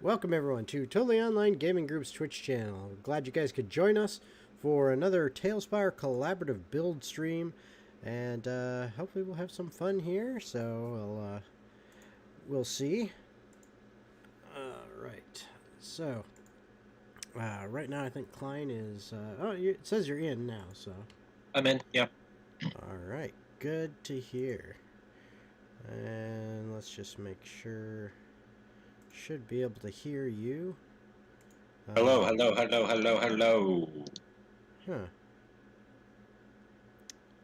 Welcome everyone to Totally Online Gaming Group's Twitch channel. We're glad you guys could join us for another Talespire collaborative build stream, and hopefully we'll have some fun here. So we'll see. Right. So right now I think Klein is. It says you're in now. So I'm in. Yeah. All right. Good to hear. And let's just make sure. Should be able to hear you. Hello. Huh.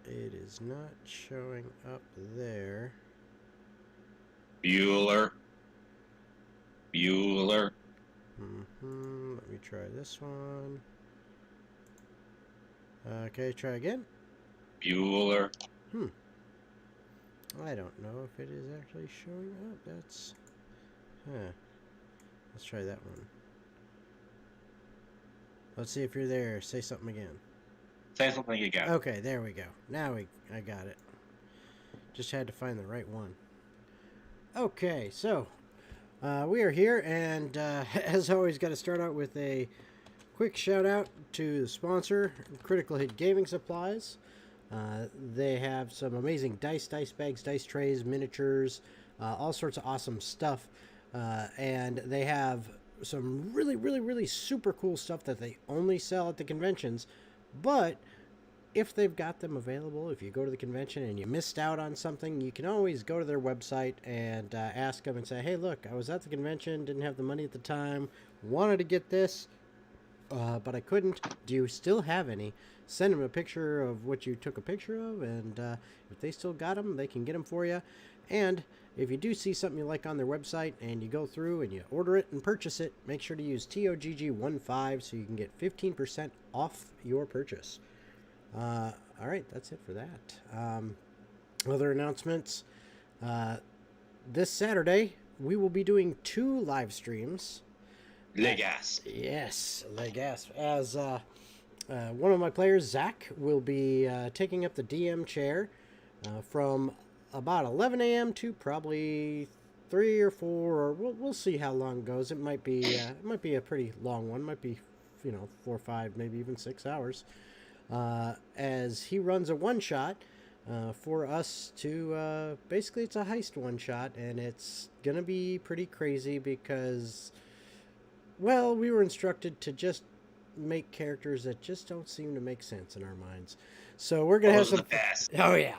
It is not showing up there. Bueller. Let me try this one. Okay, try again. Bueller. I don't know if it is actually showing up. That's... Huh. Let's try that one. Let's see if you're there. Say something again. Say something again. Okay, there we go. Now I got it. Just had to find the right one. Okay, so we are here, and as always, got to start out with a quick shout out to the sponsor, Critical Hit Gaming Supplies. They have some amazing dice bags, dice trays, miniatures, all sorts of awesome stuff. And they have some really super cool stuff that they only sell at the conventions. But if they've got them available, if you go to the convention and you missed out on something, you can always go to their website and ask them and say, hey, look, I was at the convention, didn't have the money at the time, wanted to get this, but I couldn't. Do you still have any? Send them a picture of what you took a picture of, and if they still got them, they can get them for you. And if you do see something you like on their website and you go through and you order it and purchase it, make sure to use TOGG15 so you can get 15% off your purchase. All right, that's it for that. Other announcements. This Saturday, we will be doing 2 live streams. Legas. Yes, Legas. As one of my players, Zach, will be taking up the DM chair from about 11 a.m. to probably 3 or 4, or we'll see how long it goes. It might be a pretty long one. Might be 4 or 5, maybe even 6 hours. As he runs a one-shot for us to basically, it's a heist one-shot, and it's gonna be pretty crazy because, well, we were instructed to just make characters that just don't seem to make sense in our minds. So we're gonna have some. Oh yeah.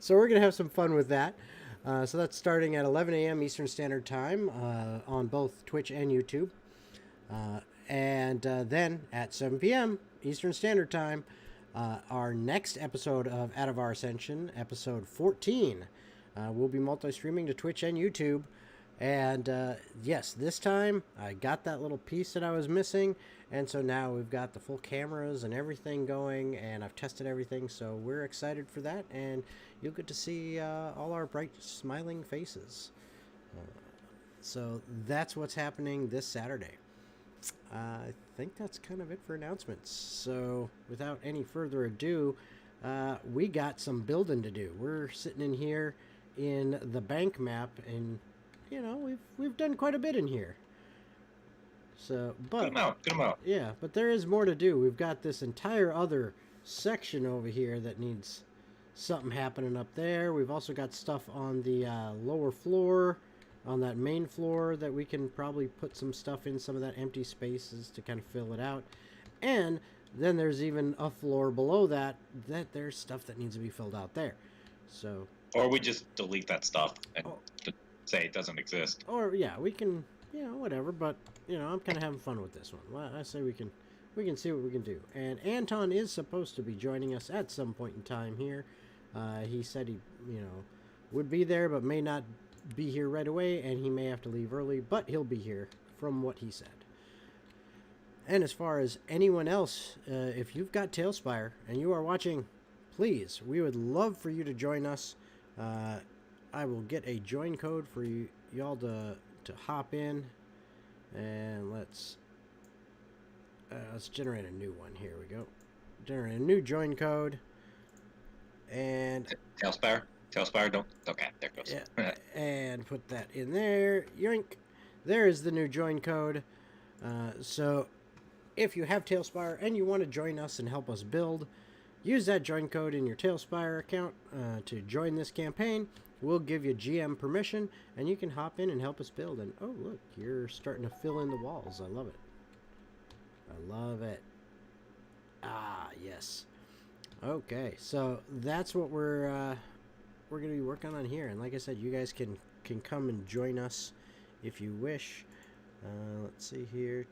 So we're gonna have some fun with that. So that's starting at 11 a.m. Eastern Standard Time on both Twitch and YouTube, and then at 7 p.m. Eastern Standard Time, our next episode of Out of Our Ascension, episode 14, will be multi-streaming to Twitch and YouTube. And yes, this time I got that little piece that I was missing, and so now we've got the full cameras and everything going, and I've tested everything, so we're excited for that, and you'll get to see all our bright smiling faces. So that's what's happening this Saturday. I think that's kind of it for announcements. So without any further ado, we got some building to do. We're sitting in here in the bank map, and we've done quite a bit in here. So, but Good amount. Yeah, but there is more to do. We've got this entire other section over here that needs something happening up there. We've also got stuff on the lower floor, on that main floor, that we can probably put some stuff in some of that empty spaces to kind of fill it out. And then there's even a floor below that there's stuff that needs to be filled out there. So, or we just delete that stuff and say it doesn't exist. Or yeah, we can, whatever. But I'm kind of having fun with this one. Well, I say we can see what we can do. And Anton is supposed to be joining us at some point in time here. He said he would be there, but may not be here right away, and he may have to leave early, but he'll be here from what he said. And as far as anyone else, if you've got Talespire and you are watching, please, we would love for you to join us. I will get a join code for y'all to hop in, and let's generate a new one. Here we go. Generate a new join code, and Talespire, don't. Okay, there it goes. Yeah, and put that in there. Yoink. there is the new join code. So if you have Talespire and you want to join us and help us build, use that join code in your Talespire account to join this campaign. We'll give you GM permission, and you can hop in and help us build. And oh, look, you're starting to fill in the walls. I love it. I love it. Ah, yes. Okay, so that's what we're going to be working on here. And like I said, you guys can come and join us if you wish. Let's see here.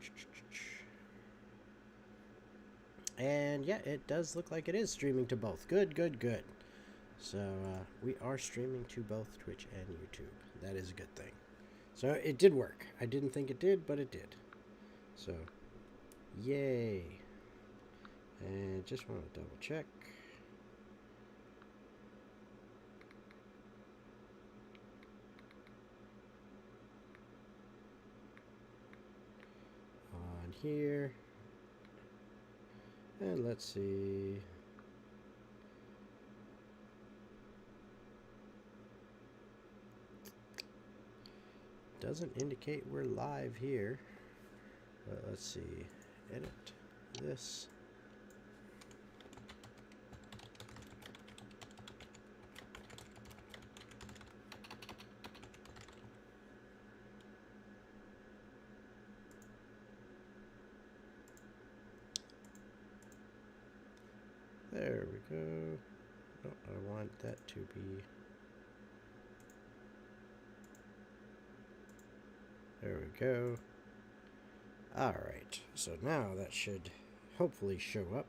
And yeah, it does look like it is streaming to both. Good, good, good. So we are streaming to both Twitch and YouTube. That is a good thing. So it did work. I didn't think it did, but it did. So, yay. And just want to double check. On here. And let's see. Doesn't indicate we're live here. But let's see. Edit this. There we go. Oh, I want that to be. There we go. Alright, so now that should hopefully show up.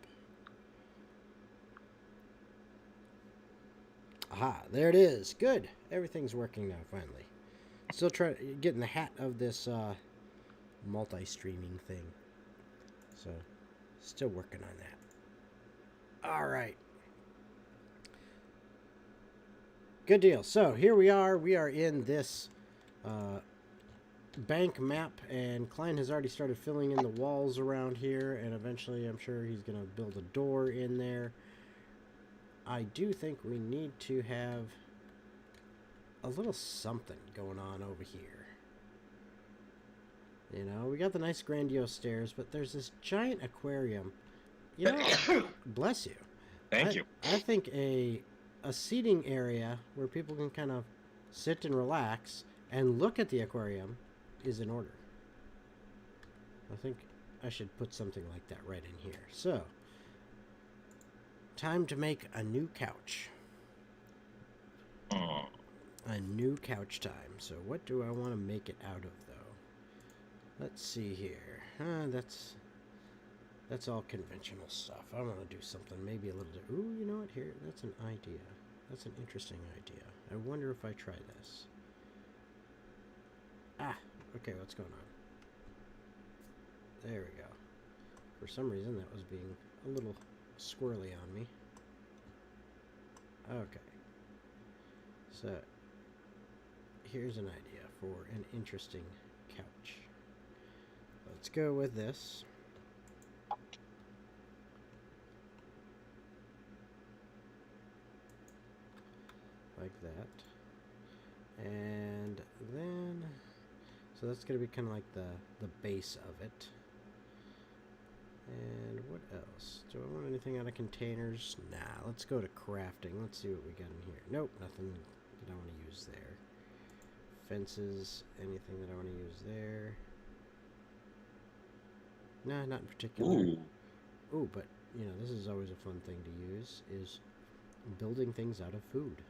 Aha, there it is. Good. Everything's working now, finally. Still trying getting the hat of this multi-streaming thing. So, still working on that. Alright. Good deal. So, here we are. We are in this bank map, and Klein has already started filling in the walls around here, and eventually I'm sure he's going to build a door in there. I do think we need to have a little something going on over here. You know, we got the nice grandiose stairs, but there's this giant aquarium. You know, bless you. Thank you. I think a seating area where people can kind of sit and relax and look at the aquarium is in order. I think I should put something like that right in here. So, time to make a new couch. A new couch time. So what do I want to make it out of, though? Let's see here. That's all conventional stuff. I want to do something maybe a little different. Ooh, you know what? Here, that's an idea. That's an interesting idea. I wonder if I try this. Ah, okay, what's going on? There we go. For some reason, that was being a little squirrely on me. Okay. So, here's an idea for an interesting couch. Let's go with this. Like that. And then, so that's going to be kind of like the base of it. And what else? Do I want anything out of containers? Nah, let's go to crafting. Let's see what we got in here. Nope, nothing that I want to use there. Fences, anything that I want to use there. Nah, not in particular. Ooh, but, you know, this is always a fun thing to use, is building things out of food.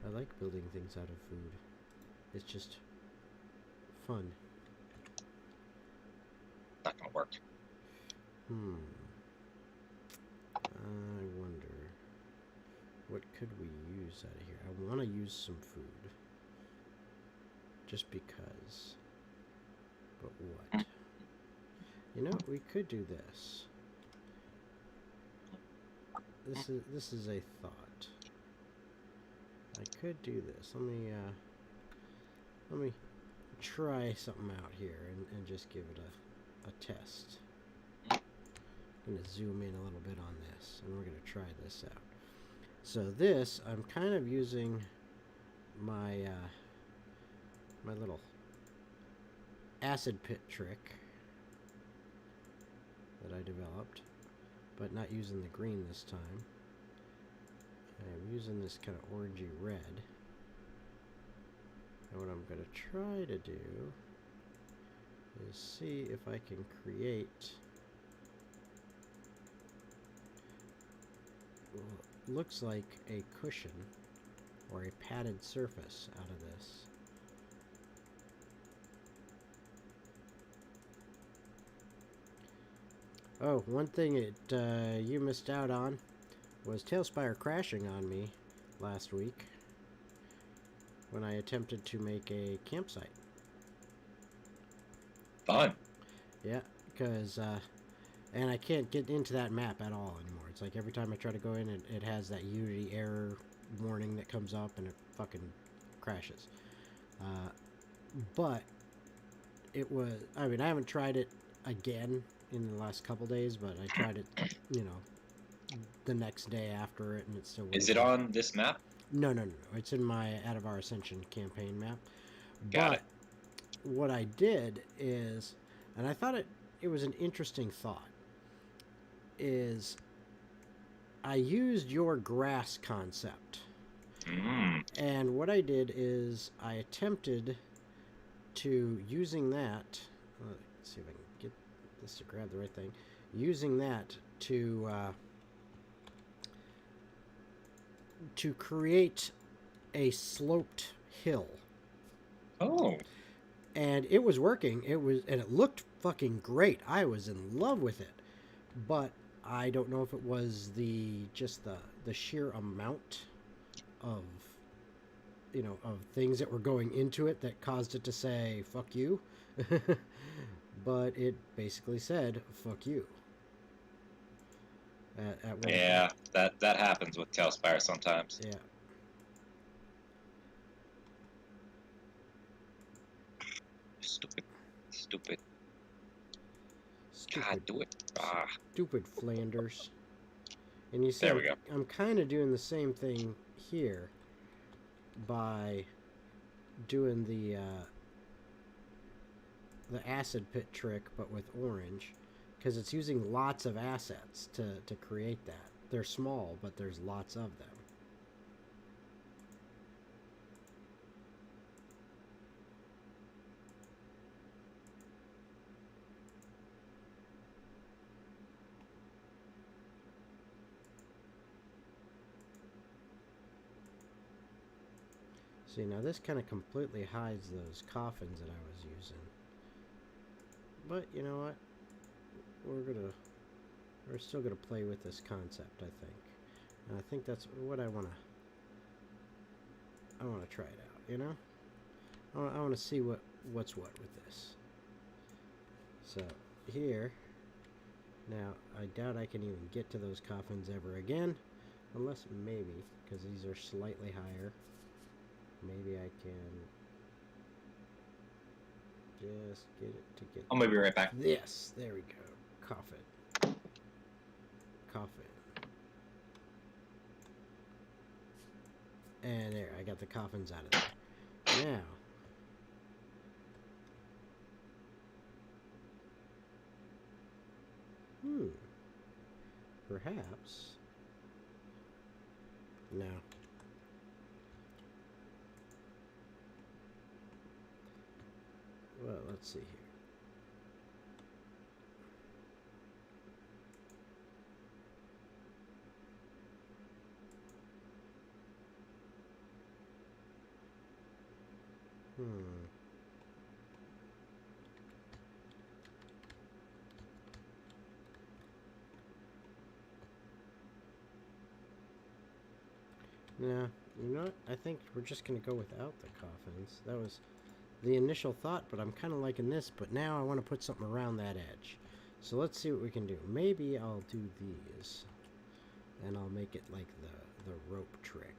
I like building things out of food. It's just fun. Not gonna work. I wonder, what could we use out of here? I want to use some food. Just because. But what? You know, we could do this. This is a thought. I could do this. Let me try something out here and just give it a test. I'm going to zoom in a little bit on this, and we're going to try this out. So this, I'm kind of using my my little acid pit trick that I developed, but not using the green this time. I'm using this kind of orangey red. And what I'm going to try to do is see if I can create what looks like a cushion or a padded surface out of this. Oh, one thing you missed out on was Talespire crashing on me last week when I attempted to make a campsite. Fun. Yeah, because, and I can't get into that map at all anymore. It's like every time I try to go in, it has that Unity error warning that comes up and it fucking crashes. But it was, I mean, I haven't tried it again in the last couple days, but I tried it, you know, the next day after it, and it still Is it on this map? No. It's in my Out of Our Ascension campaign map. Got it. What I did is, and I thought it was an interesting thought, is I used your grass concept. And what I did is I attempted to, using that, let's see if I can get this to grab the right thing, using that to create a sloped hill. Oh. And it was working. And it looked fucking great. I was in love with it. But I don't know if it was just the sheer amount of, you know, of things that were going into it that caused it to say fuck you. But it basically said fuck you. At one Yeah, point. that happens with Talespire sometimes. Yeah. Stupid. God, do it. Stupid Flanders. And you see, There we go. I'm kind of doing the same thing here by doing the acid pit trick, but with orange, because it's using lots of assets to create that. They're small, but there's lots of them. See, now this kind of completely hides those coffins that I was using. But, you know what? We're still gonna play with this concept, I think. And I think that's what I wanna try it out, you know? I wanna see what's what with this. So, here, now, I doubt I can even get to those coffins ever again. Unless, maybe, because these are slightly higher. Maybe I can just get it to get... I'll maybe be right back. Yes, there we go. Coffin. And there, I got the coffins out of there. Now, perhaps... No. Well, let's see here. Yeah, you know what? I think we're just going to go without the coffins. That was the initial thought, but I'm kind of liking this, but now I want to put something around that edge. So let's see what we can do. Maybe I'll do these, and I'll make it like the rope trick.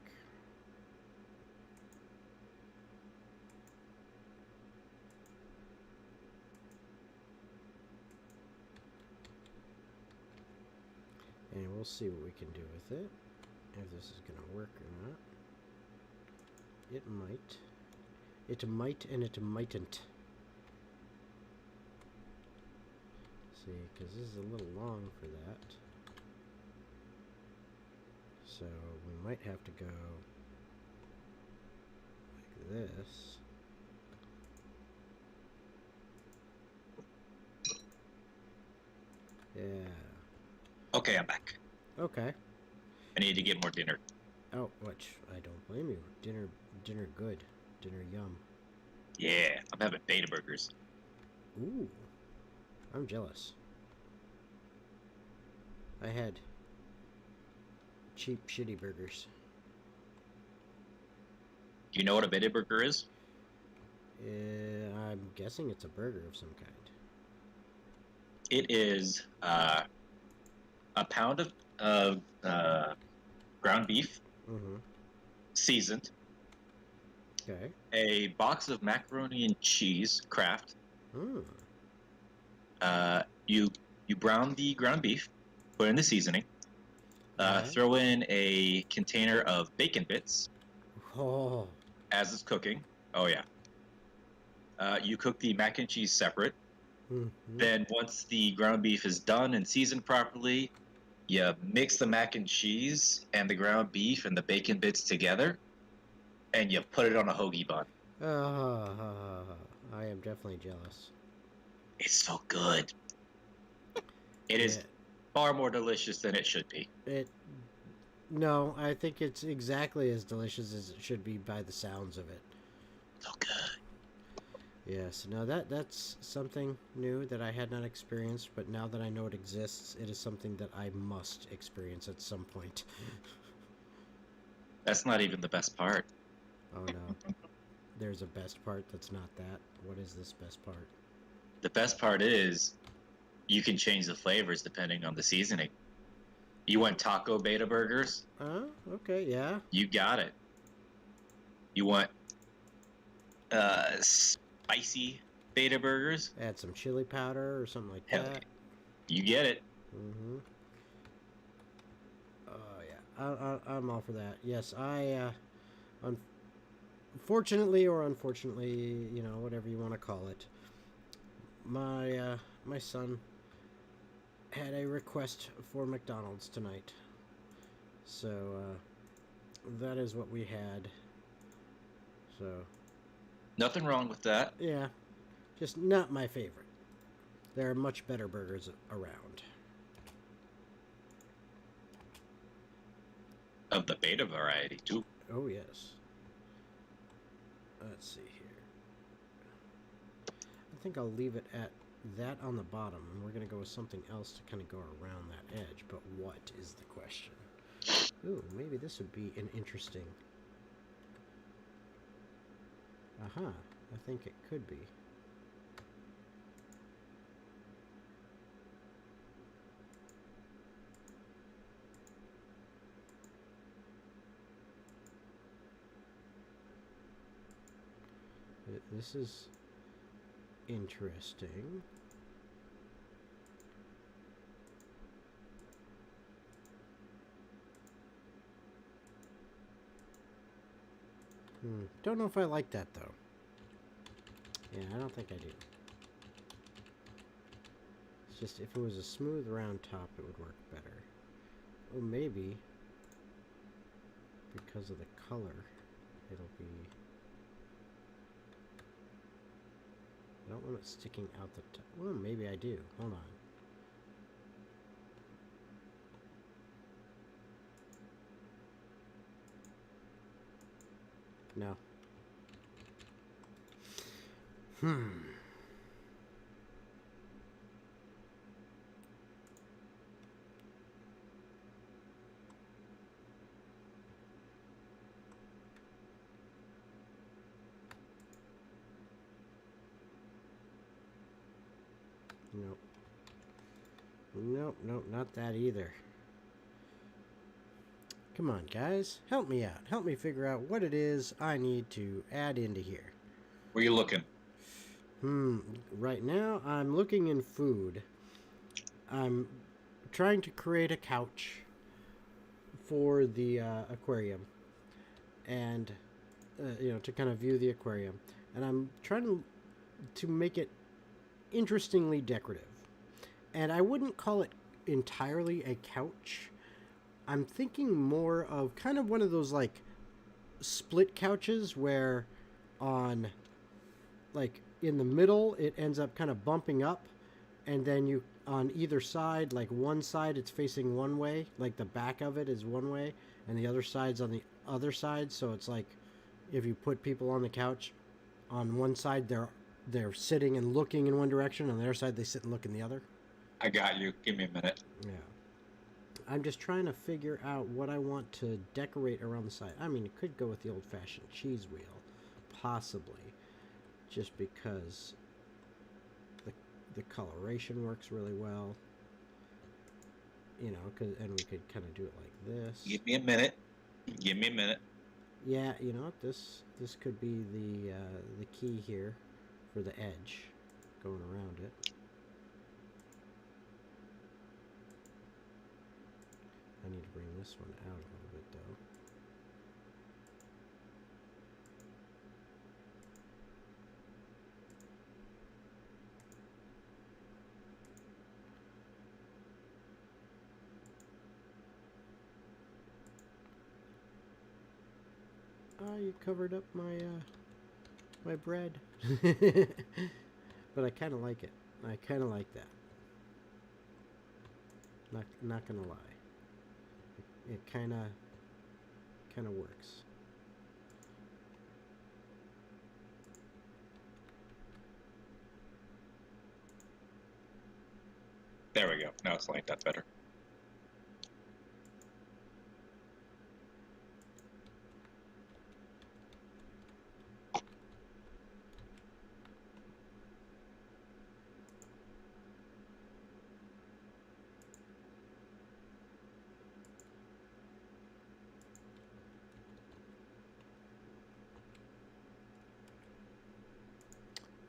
And we'll see what we can do with it. If this is going to work or not. It might. It might and it mightn't. See, because this is a little long for that. So we might have to go like this. Yeah. Okay, I'm back. Okay. I need to get more dinner. Oh, which I don't blame you. Dinner good. Dinner yum. Yeah, I'm having beta burgers. Ooh. I'm jealous. I had cheap, shitty burgers. Do you know what a beta burger is? I'm guessing it's a burger of some kind. It is a pound of ground beef, Mm-hmm. seasoned, Okay. a box of macaroni and cheese, Kraft. Mm. You brown the ground beef, put in the seasoning, Yeah. throw in a container of bacon bits Oh. as it's cooking. Oh yeah. You cook the mac and cheese separate. Mm-hmm. Then once the ground beef is done and seasoned properly, you mix the mac and cheese and the ground beef and the bacon bits together, and you put it on a hoagie bun. I am definitely jealous. It's so good. It is Yeah. far more delicious than it should be. No, I think it's exactly as delicious as it should be by the sounds of it. So good. Yes, no, that's something new that I had not experienced, but now that I know it exists, it is something that I must experience at some point. That's not even the best part. Oh no. There's a best part that's not that. What is this best part? The best part is you can change the flavors depending on the seasoning. You want taco beta burgers? Okay, yeah. You got it. You want spicy beta burgers? Add some chili powder or something like Hell that. yeah. You get it. Mm-hmm. Oh yeah, I'm all for that. Yes, unfortunately or unfortunately, whatever you want to call it, my son had a request for McDonald's tonight, so that is what we had. So Nothing wrong with that. yeah, just not my favorite. There are much better burgers around. Of the beta variety, too. Oh yes. Let's see here. I think I'll leave it at that on the bottom, and we're going to go with something else to kind of go around that edge, but what is the question? Ooh, maybe this would be an interesting... Aha, I think it could be. This is interesting. Don't know if I like that, though. Yeah, I don't think I do. It's just, if it was a smooth round top, it would work better. Oh, maybe because of the color, it'll be... I don't want it sticking out the top. Well, maybe I do. Hold on. No. Nope. Nope, not that either. Come on, guys. Help me out. Help me figure out what it is I need to add into here. Where you looking? Right now, I'm looking in food. I'm trying to create a couch for the aquarium. And to kind of view the aquarium, and I'm trying to make it interestingly decorative. And I wouldn't call it entirely a couch. I'm thinking more of kind of one of those like split couches where on like in the middle it ends up kind of bumping up, and then you on either side, like one side it's facing one way, like the back of it is one way, and the other side's on the other side. So it's like if you put people on the couch, on one side they're sitting and looking in one direction, on the other side they sit and look in the other. I got you. Give me a minute. Yeah. I'm just trying to figure out what I want to decorate around the side. I mean, it could go with the old-fashioned cheese wheel, possibly, just because the coloration works really well. You know, and we could kind of do it like this. Give me a minute. Give me a minute. Yeah, you know what? This could be the key here for the edge going around it. I need to bring this one out a little bit, though. Oh, you covered up my my bread. But I kind of like it. I kind of like that. Not gonna lie. It kind of works. There we go. Now it's like that better.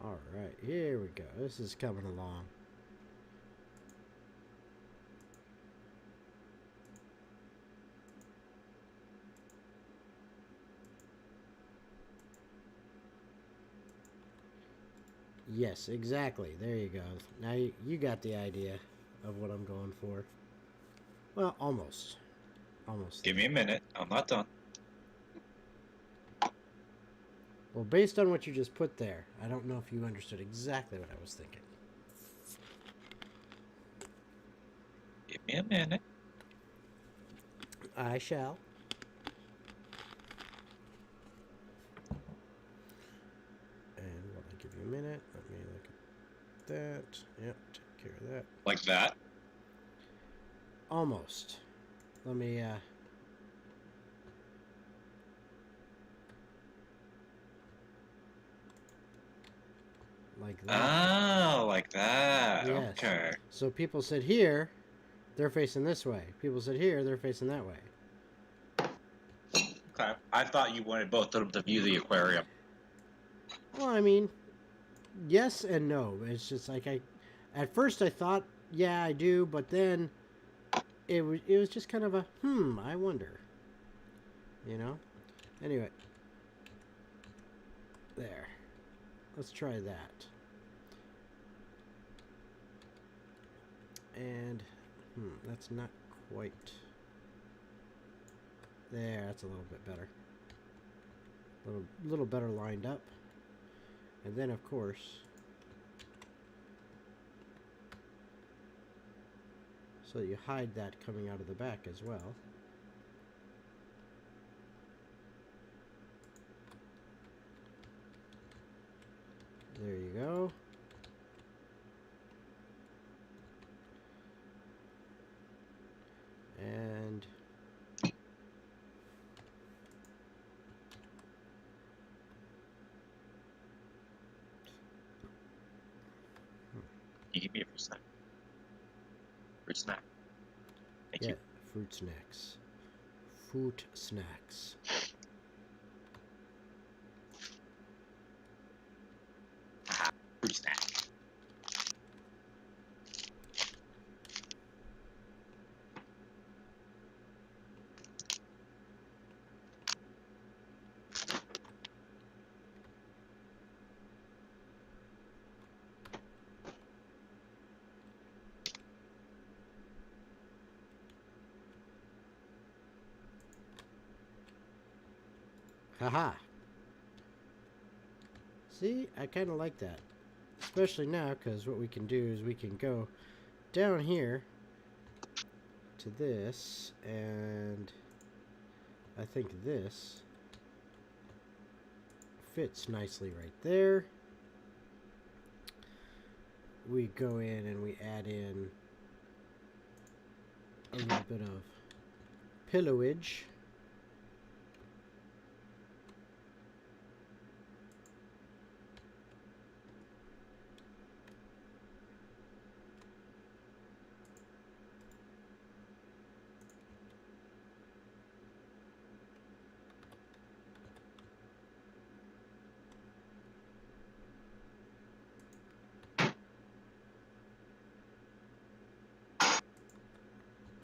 All right, here we go. This is coming along. Yes, exactly. There you go. Now you got the idea of what I'm going for. Well, almost. Almost. Give me a minute. I'm not done. Well, based on what you just put there, I don't know if you understood exactly what I was thinking. Give me a minute. I shall. And while I give you a minute, let me look at that. Yep, take care of that. Like that? Almost. Let me, like that. Oh, like that. Yes. Okay. So people sit here, they're facing this way. People sit here, they're facing that way. Okay. I thought you wanted both of them to view the aquarium. Well, I mean, yes and no. It's just like at first I thought, yeah, I do, but then it was just kind of a I wonder. You know? Anyway. There. Let's try that. And that's not quite there. That's a little bit better. Little better lined up. And then of course, so you hide that coming out of the back as well. There you go. And You give me a fruit snack. Fruit snack. Thank you. fruit snacks. Fruit snacks. Fruit snack. Haha. See, I kind of like that. Especially now, because what we can do is we can go down here to this, and I think this fits nicely right there. We go in and we add in a little bit of pillowage.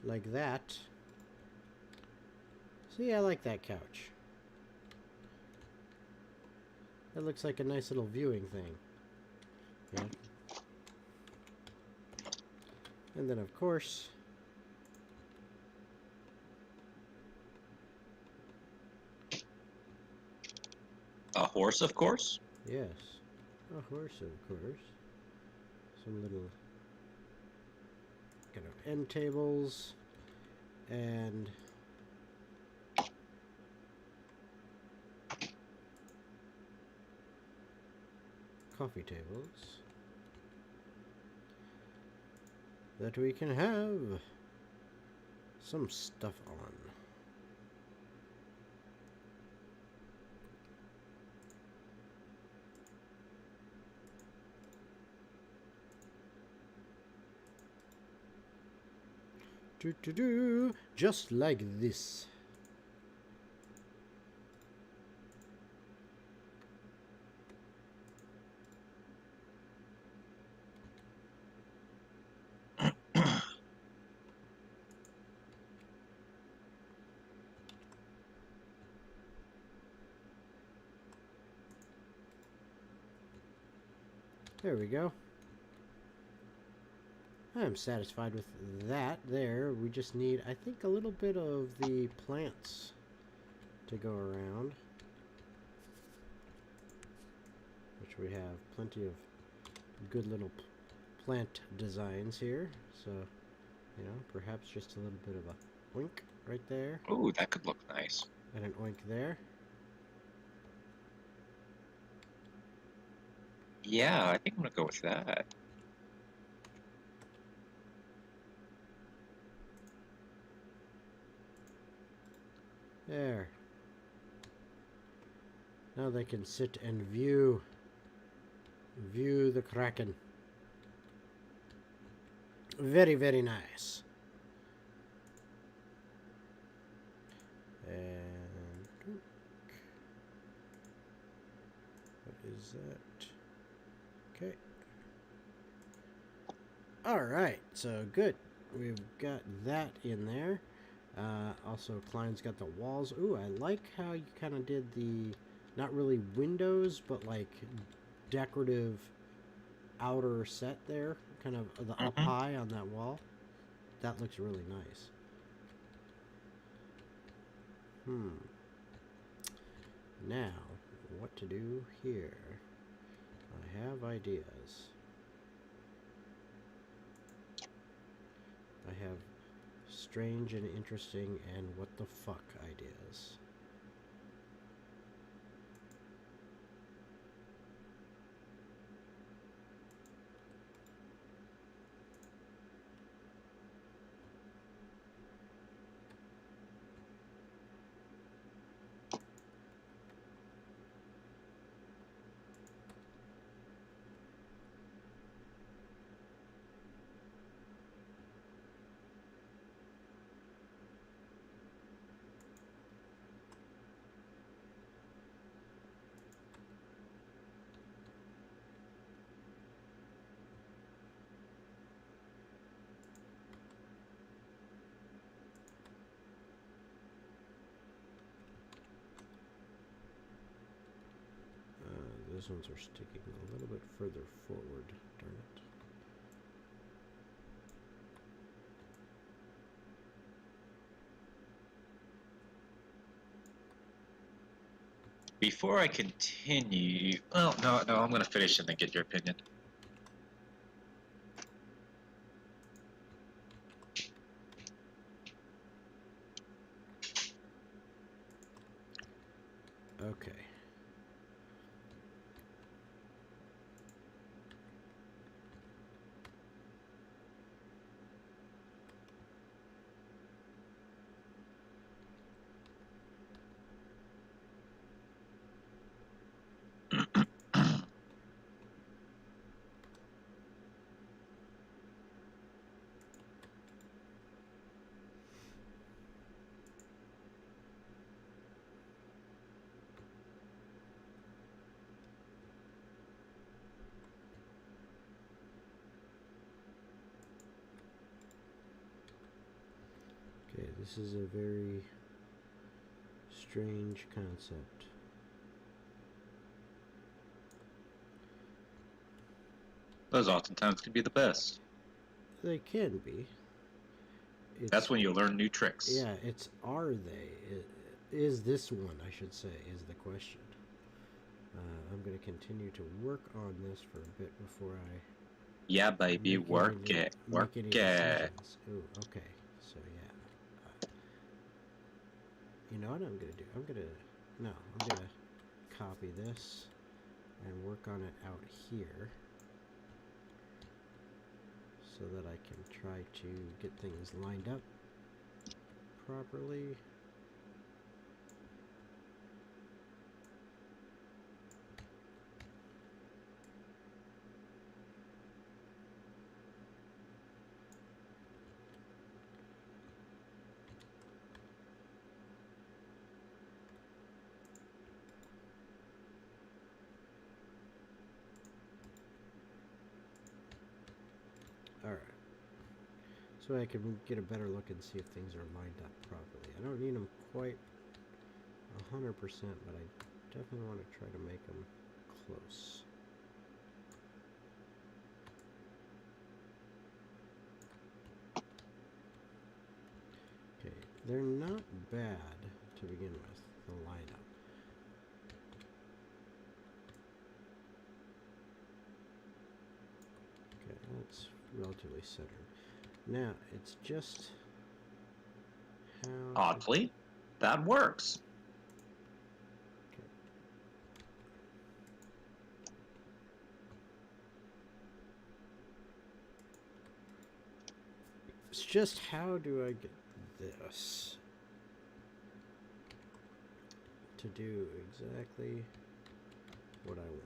Like that. See, I like that couch. That looks like a nice little viewing thing. Yeah. And then, of course, A horse, of course. yes, a horse, of course. Some little kind of end tables and coffee tables that we can have some stuff on. Just like this. There we go. I'm satisfied with that there. We just need, I think, a little bit of the plants to go around. Which we have plenty of good little plant designs here. So, you know, perhaps just a little bit of a oink right there. Ooh, that could look nice. And an oink there. Yeah, I think I'm gonna go with that. There. Now they can sit and view the Kraken. Very, very nice. And what is that? Okay. All right. So good. We've got that in there. Also, Klein's got the walls. Ooh, I like how you kind of did the, not really windows, but like decorative outer set there. Kind of the up high on that wall. That looks really nice. Now, what to do here? I have ideas. I have strange and interesting and what the fuck ideas. Those ones are sticking a little bit further forward, darn it. Before I continue, well, no, I'm going to finish and then get your opinion. Okay. Okay, this is a very strange concept. Those oftentimes can be the best. They can be. That's when you learn new tricks. Yeah, it's are they? Is this one, I should say, is the question. I'm going to continue to work on this for a bit before I... Yeah, baby, work it. Make any decisions. Ooh, okay. So, yeah. You know what I'm going to do? I'm going to copy this and work on it out here so that I can try to get things lined up properly. Alright. So I can get a better look and see if things are lined up properly. I don't need them quite 100%, but I definitely want to try to make them close. Okay, they're not bad to begin with, the lineup. Okay, that's relatively centered. Now, it's just how... Oddly, that works. Okay. It's just how do I get this to do exactly what I want?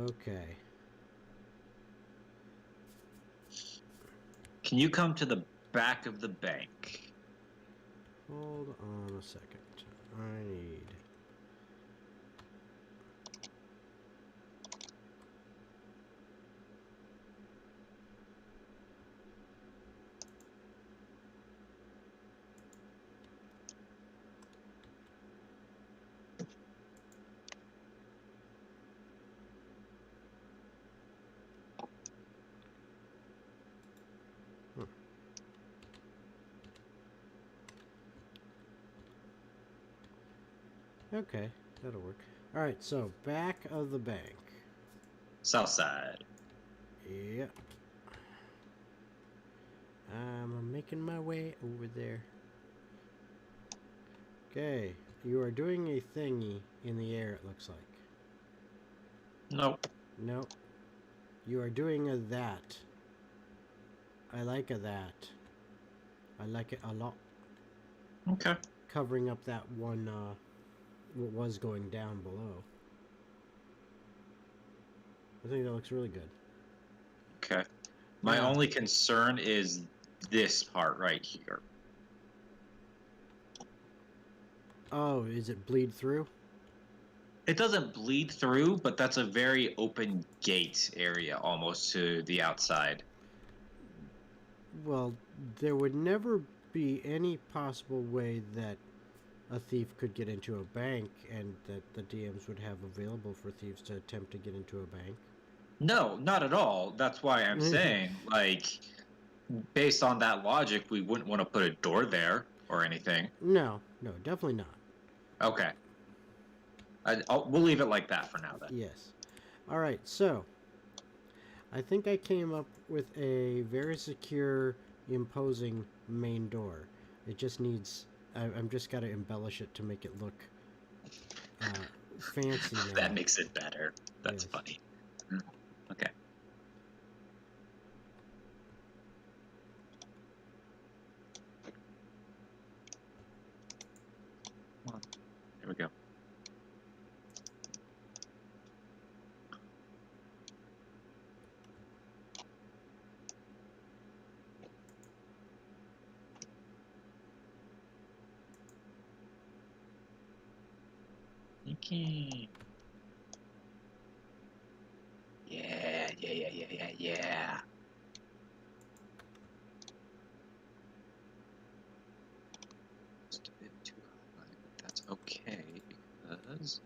Okay. Can you come to the back of the bank? Hold on a second. I need... Okay, that'll work. Alright, so back of the bank. South side. Yep. I'm making my way over there. Okay, you are doing a thingy in the air, it looks like. Nope. Nope. You are doing a that. I like a that. I like it a lot. Okay. covering up that one, what was going down below. I think that looks really good. Okay. My Yeah. only concern is this part right here. Oh, is it bleed through? It doesn't bleed through, but that's a very open gate area almost to the outside. Well, there would never be any possible way that a thief could get into a bank and that the DMs would have available for thieves to attempt to get into a bank. No, not at all. That's why I'm saying, like, based on that logic, we wouldn't want to put a door there or anything. No, definitely not. Okay. We'll leave it like that for now, then. Yes. All right, so I think I came up with a very secure, imposing main door. It just needs. I'm just got to embellish it to make it look fancy now. That makes it better. That's Yes. funny. Okay. Here we go. Okay. Yeah. Just a bit too high, but that's okay because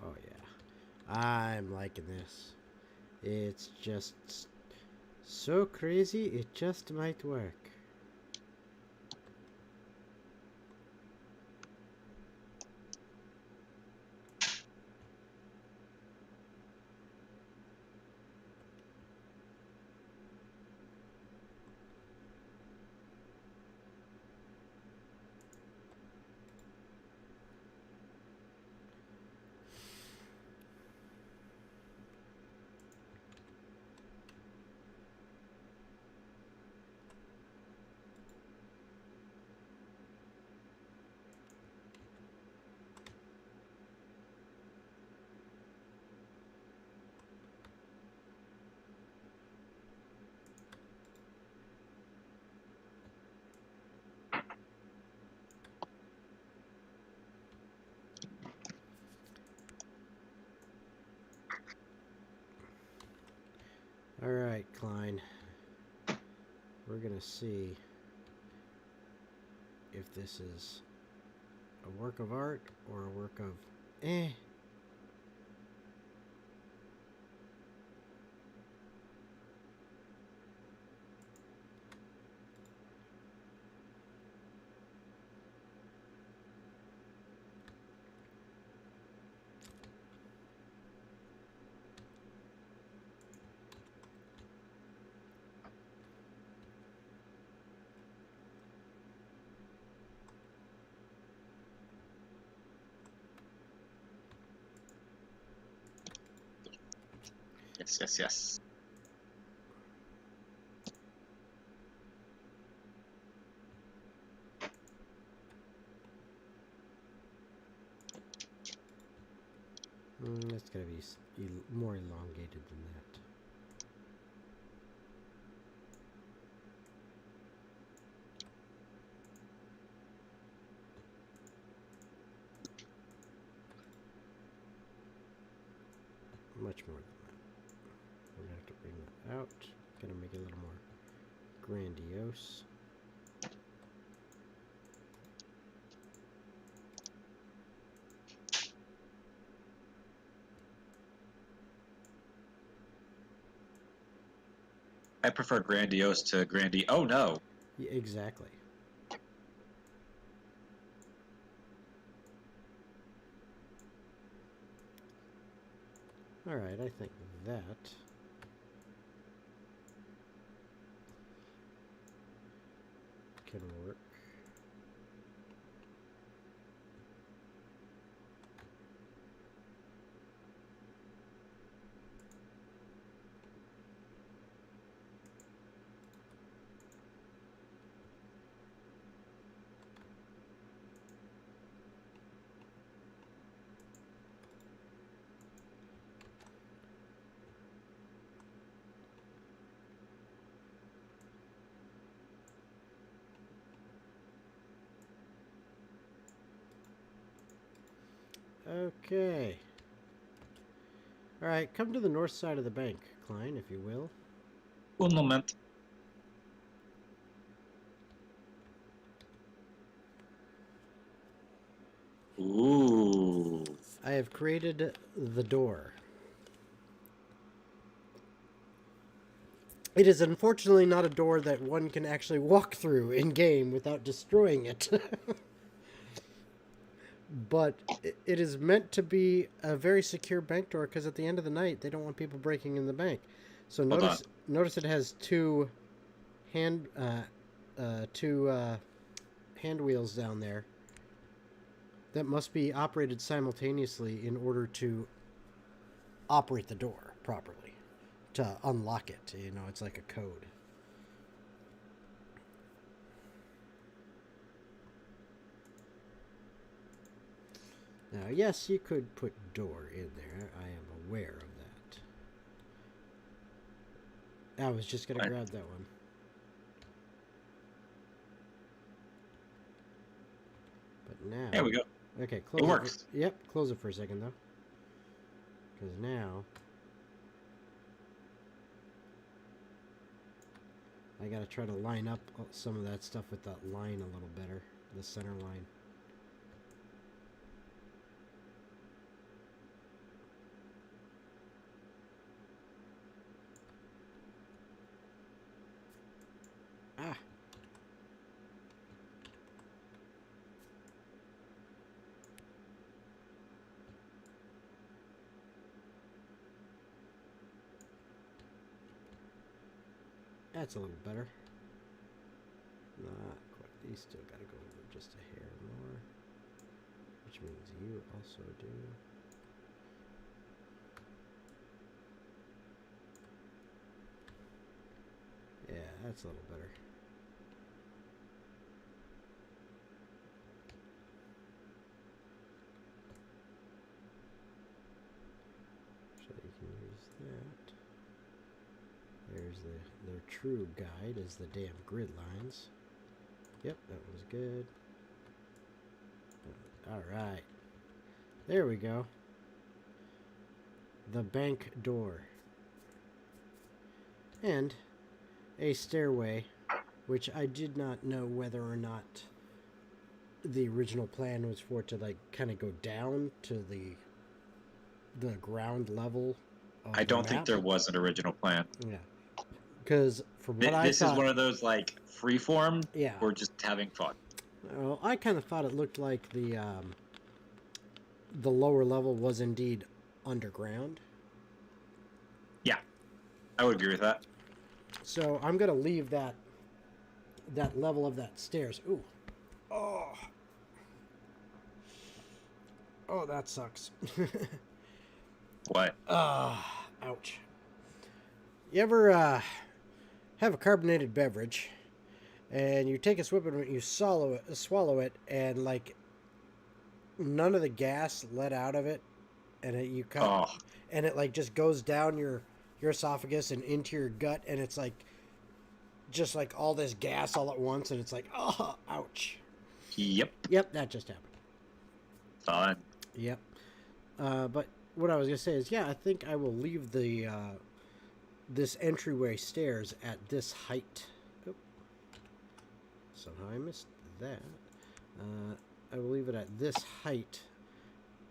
Oh yeah, I'm liking this. It's just so crazy. It just might work. All right, Klein. We're gonna see if this is a work of art or a work of eh. yes. That's gotta be more elongated than that. Much more than that. We're gonna have to bring that out. Gonna make it a little more grandiose. I prefer grandiose to Oh no. Yeah, exactly. All right, I think that can work. Okay. All right, come to the north side of the bank, Klein, if you will. Un moment. Ooh. I have created the door. It is unfortunately not a door that one can actually walk through in-game without destroying it. But it is meant to be a very secure bank door because at the end of the night, they don't want people breaking in the bank. So Hold on. notice it has two hand wheels down there that must be operated simultaneously in order to operate the door properly, to unlock it. You know, it's like a code. Now, yes, you could put door in there. I am aware of that. I was just going to grab that one. But now... There we go. Okay, close it. Works. Yep, close it for a second, though. Because now... I got to try to line up some of that stuff with that line a little better. The center line. Ah! That's a little better. Not quite. These still got to go over just a hair more. Which means you also do. Yeah, that's a little better. So you can use that. There's their true guide is the damn grid lines. Yep, that was good. Alright. There we go. The bank door. And a stairway, which I did not know whether or not the original plan was for it to like kind of go down to the ground level of I don't the think map. there was an original plan. Yeah. Because from what I This thought, is one of those like freeform. Yeah. We're just having fun. Well, I kind of thought it looked like the lower level was indeed underground. Yeah, I would agree with that. So I'm gonna leave that level of that stairs. Ooh, oh, that sucks. What? Ouch. You ever have a carbonated beverage, and you take a swig of it, you swallow it, and like none of the gas let out of it, and and it like just goes down your esophagus and into your gut, and it's like just like all this gas all at once, and it's like, oh, ouch. Yep, that just happened. Fun. Yep. But what I was gonna say is, yeah, I think I will leave the this entryway stairs at this height. Oh. Somehow I missed that. I will leave it at this height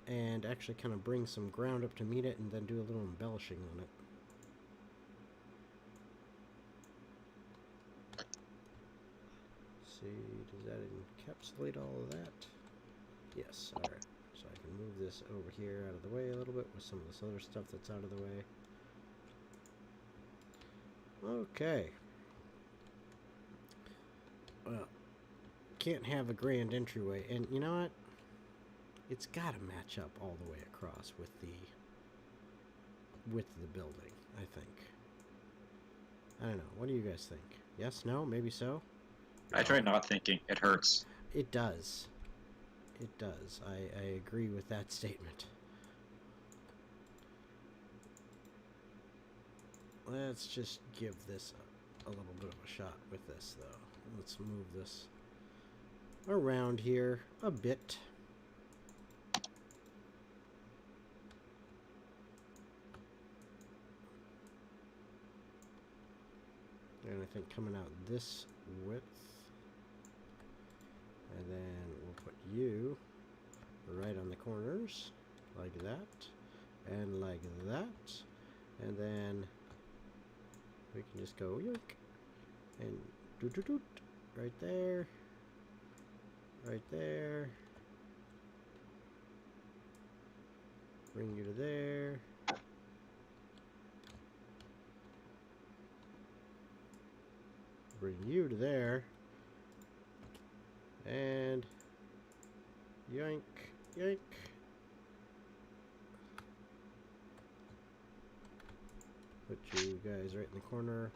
and actually kind of bring some ground up to meet it and then do a little embellishing on it. Let's see, does that encapsulate all of that? Yes, alright. So I can move this over here out of the way a little bit with some of this other stuff that's out of the way. Okay. Well, can't have a grand entryway, and you know what? It's got to match up all the way across with the building, I think. I don't know. What do you guys think? Yes? No? Maybe so? I try not thinking. It hurts. It does. It does. I agree with that statement. Let's just give this a little bit of a shot with this, though. Let's move this around here a bit. I think coming out this width. And then we'll put you right on the corners, like that, and like that. And then we can just go yoink, and doot doot doot, right there, right there. Bring you to there. Bring you to there. And yoink, yoink. Put you guys right in the corner.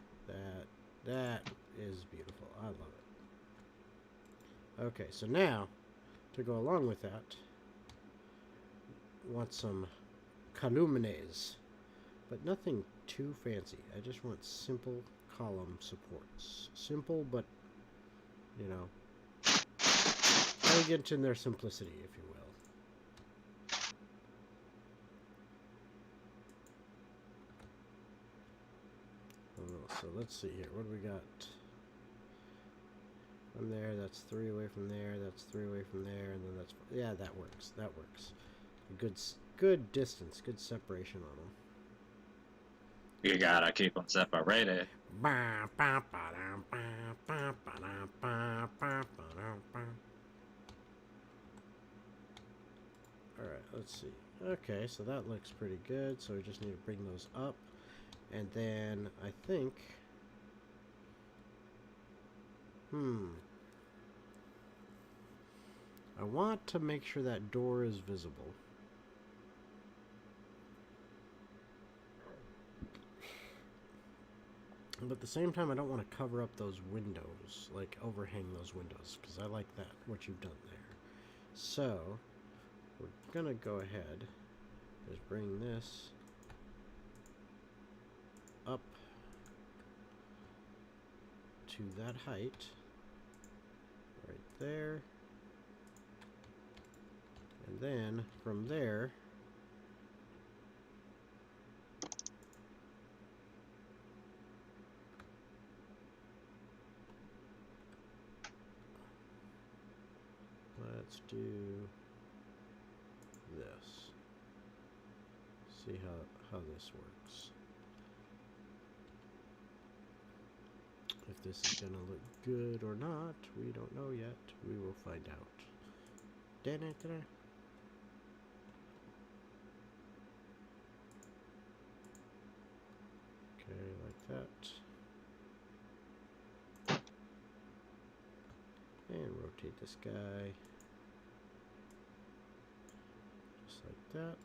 That is beautiful. I love it. Okay, so now to go along with that, want some columnes, but nothing too fancy. I just want simple column supports. Simple, but you know, elegant in their simplicity, if you will. Oh, so let's see here. What do we got? From there, that's 3 away from there. That's 3 away from there, and then that's, yeah, that works. That works. Good distance, good separation on them. You gotta keep them separated. Alright, let's see. Okay, so that looks pretty good. So we just need to bring those up. And then I think... I want to make sure that door is visible. But at the same time, I don't want to cover up those windows, like overhang those windows, because I like that, what you've done there. So, we're going to go ahead, just bring this up to that height, right there, and then from there, let's do this. See how this works. If this is gonna look good or not, we don't know yet. We will find out. Da-da-da-da. Okay, like that. And rotate this guy. Just like that.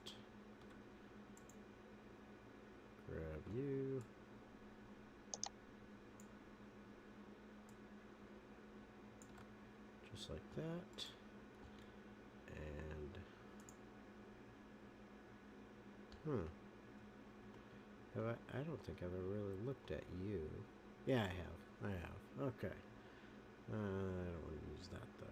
Grab you. Just like that. And I don't think I've ever really looked at you. Yeah, I have. Okay. I don't want to use that though.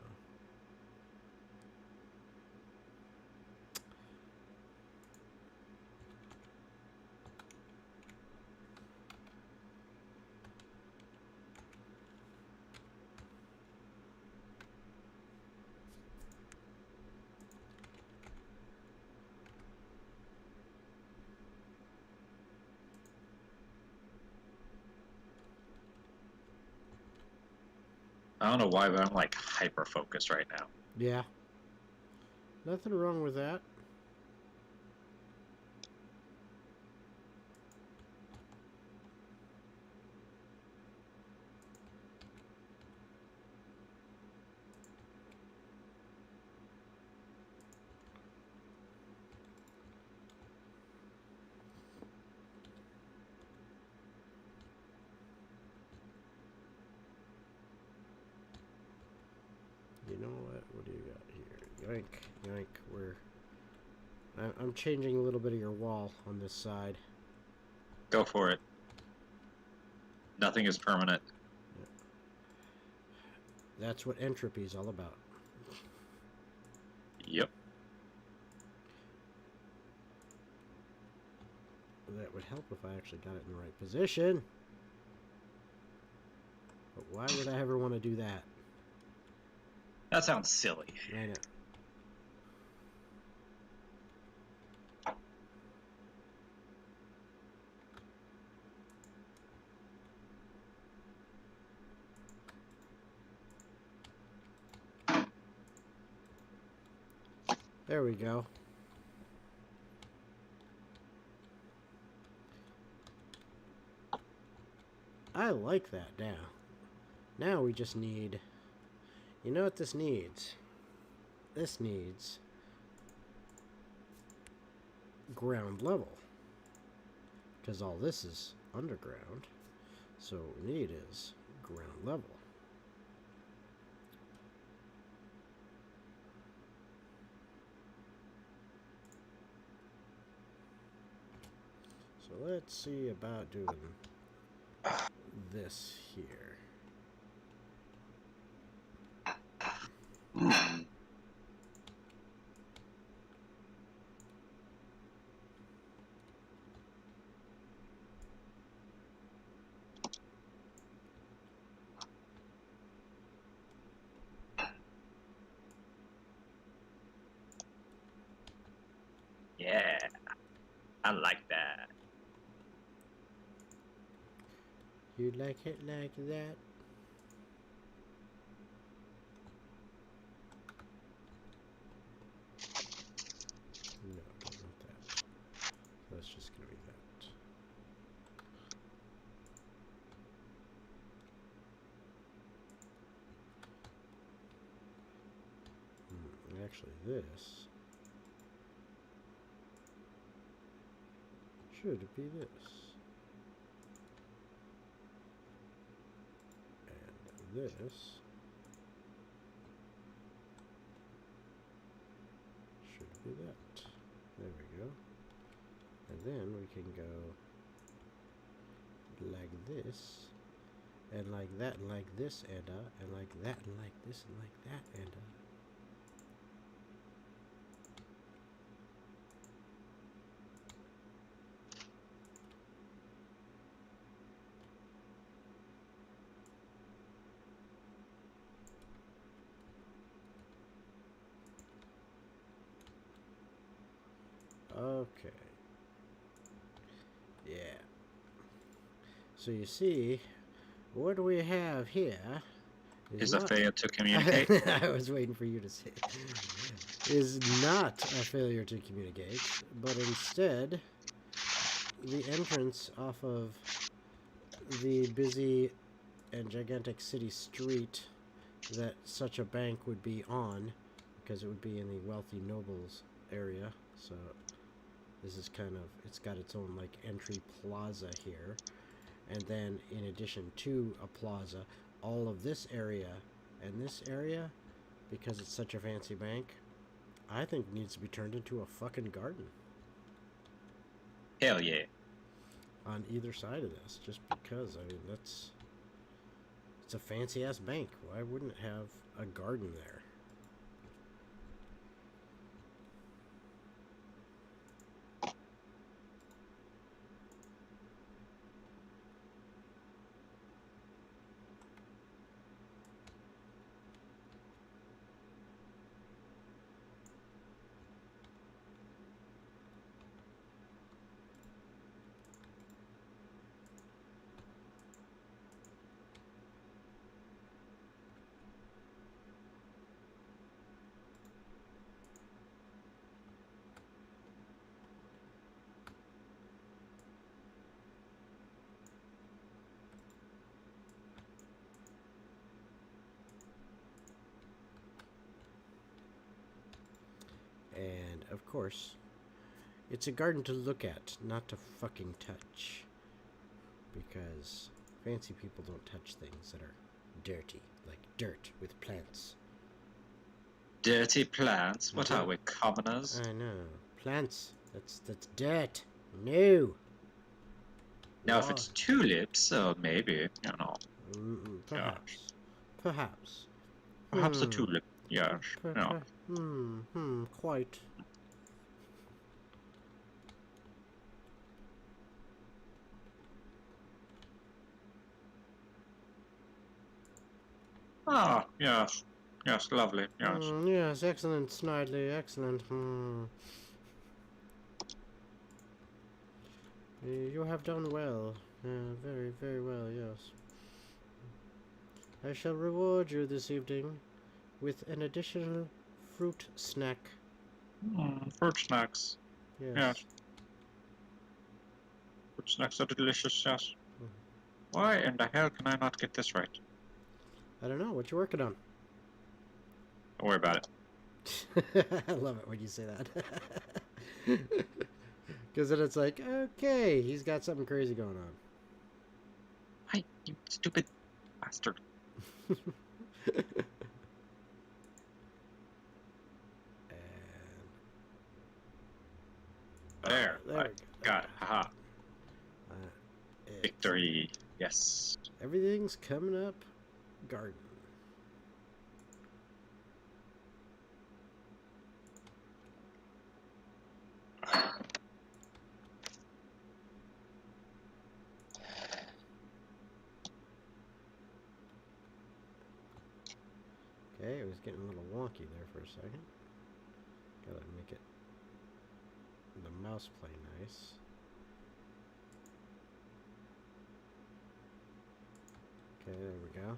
I don't know why, but I'm like hyper focused right now. Yeah. Nothing wrong with that. You know what? What do you got here? Yoink, yoink. I'm changing a little bit of your wall on this side. Go for it. Nothing is permanent. That's what entropy is all about. Yep. That would help if I actually got it in the right position. Why would I ever want to do that? That sounds silly. I know. There we go. I like that now. Now we just need... You know what this needs? This needs ground level. Because all this is underground. So what we need is ground level. So let's see about doing this here. Yeah, I like that. You like it like that? No, don't want that. So that's just gonna be that. Actually, this should be this. And this should be that. There we go. And then we can go like this, and like that, and like this, and like that, and like this, and like that, and okay. Yeah. So you see, what do we have here? Is a failure to communicate. I was waiting for you to say. Is not a failure to communicate, but instead the entrance off of the busy and gigantic city street that such a bank would be on, because it would be in the wealthy nobles area. So this is kind of, it's got its own like entry plaza here, and then in addition to a plaza, all of this area and this area, because it's such a fancy bank, I think needs to be turned into a fucking garden. Hell yeah. On either side of this, just because, I mean, it's a fancy ass bank. Why wouldn't it have a garden there? And, of course, it's a garden to look at, not to fucking touch. Because fancy people don't touch things that are dirty, like dirt with plants. Dirty plants? What are we, commoners? I know. Plants. That's dirt. No. Now, if it's tulips, maybe, you know. Perhaps. Perhaps. Perhaps a tulip, yes. Yeah. Quite. Ah, yes. Yes, lovely. Yes. Yes, excellent, Snidely, excellent. You have done well. Very, very well, yes. I shall reward you this evening with an additional fruit snack. Fruit snacks. Yes. Yes. Fruit snacks are delicious, yes. Mhm. Why in the hell can I not get this right? I don't know, what you working on? Don't worry about it. I love it when you say that. Because then it's like, okay, he's got something crazy going on. Hi, you stupid bastard. There. There I we go. got it. Haha. It's- Victory. Yes. Everything's coming up garden. Okay, it was getting a little wonky there for a second. Gotta make it the mouse play nice. Okay, there we go.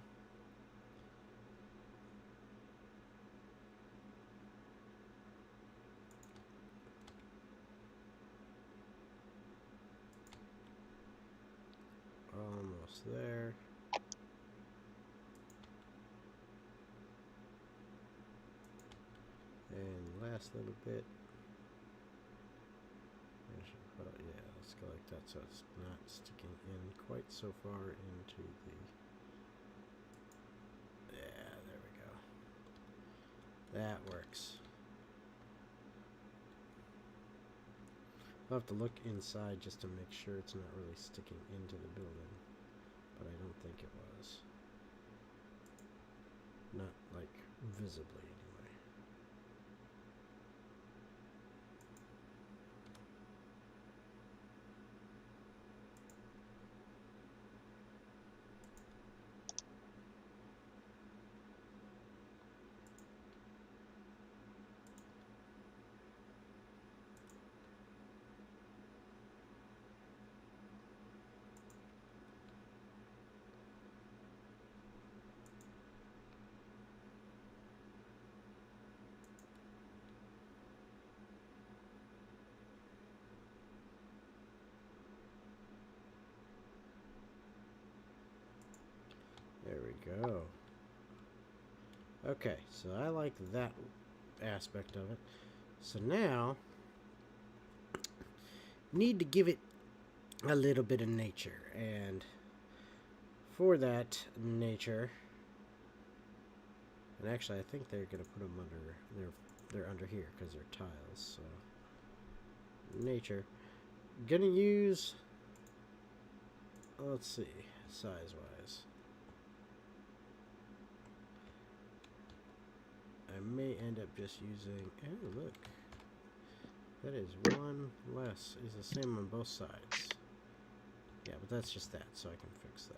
Almost there. And last little bit. Yeah, let's go like that so it's not sticking in quite so far into the... Yeah, there we go. That works. I'll have to look inside just to make sure it's not really sticking into the building. But I don't think it was. Not, like, visibly anyway. There we go. Okay, so I like that aspect of it. So now, need to give it a little bit of nature, and for that nature, and actually I think they're gonna put them under, they're under here because they're tiles. So nature, gonna use, let's see, size wise. I may end up just using, oh look, that is one less, is the same on both sides. Yeah, but that's just that, so I can fix that.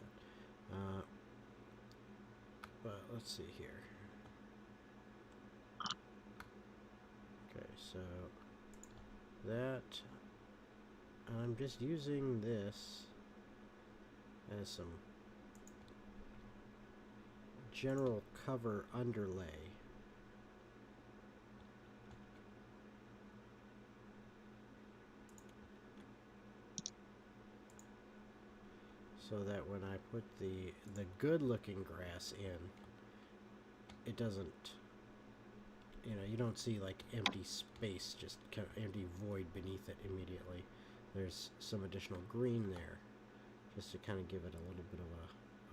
But let's see here. Okay, so that, I'm just using this as some general cover underlay. So that when I put the good looking grass in, it doesn't, you know, you don't see like empty space, just kind of empty void beneath it immediately. There's some additional green there, just to kind of give it a little bit of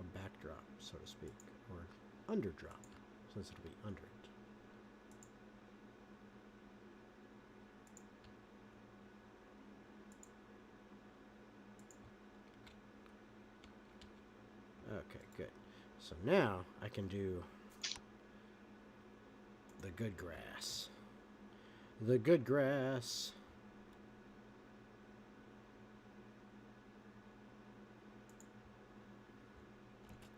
a backdrop, so to speak, or underdrop, since it'll be under it. Okay, good. So now I can do the good grass. The good grass.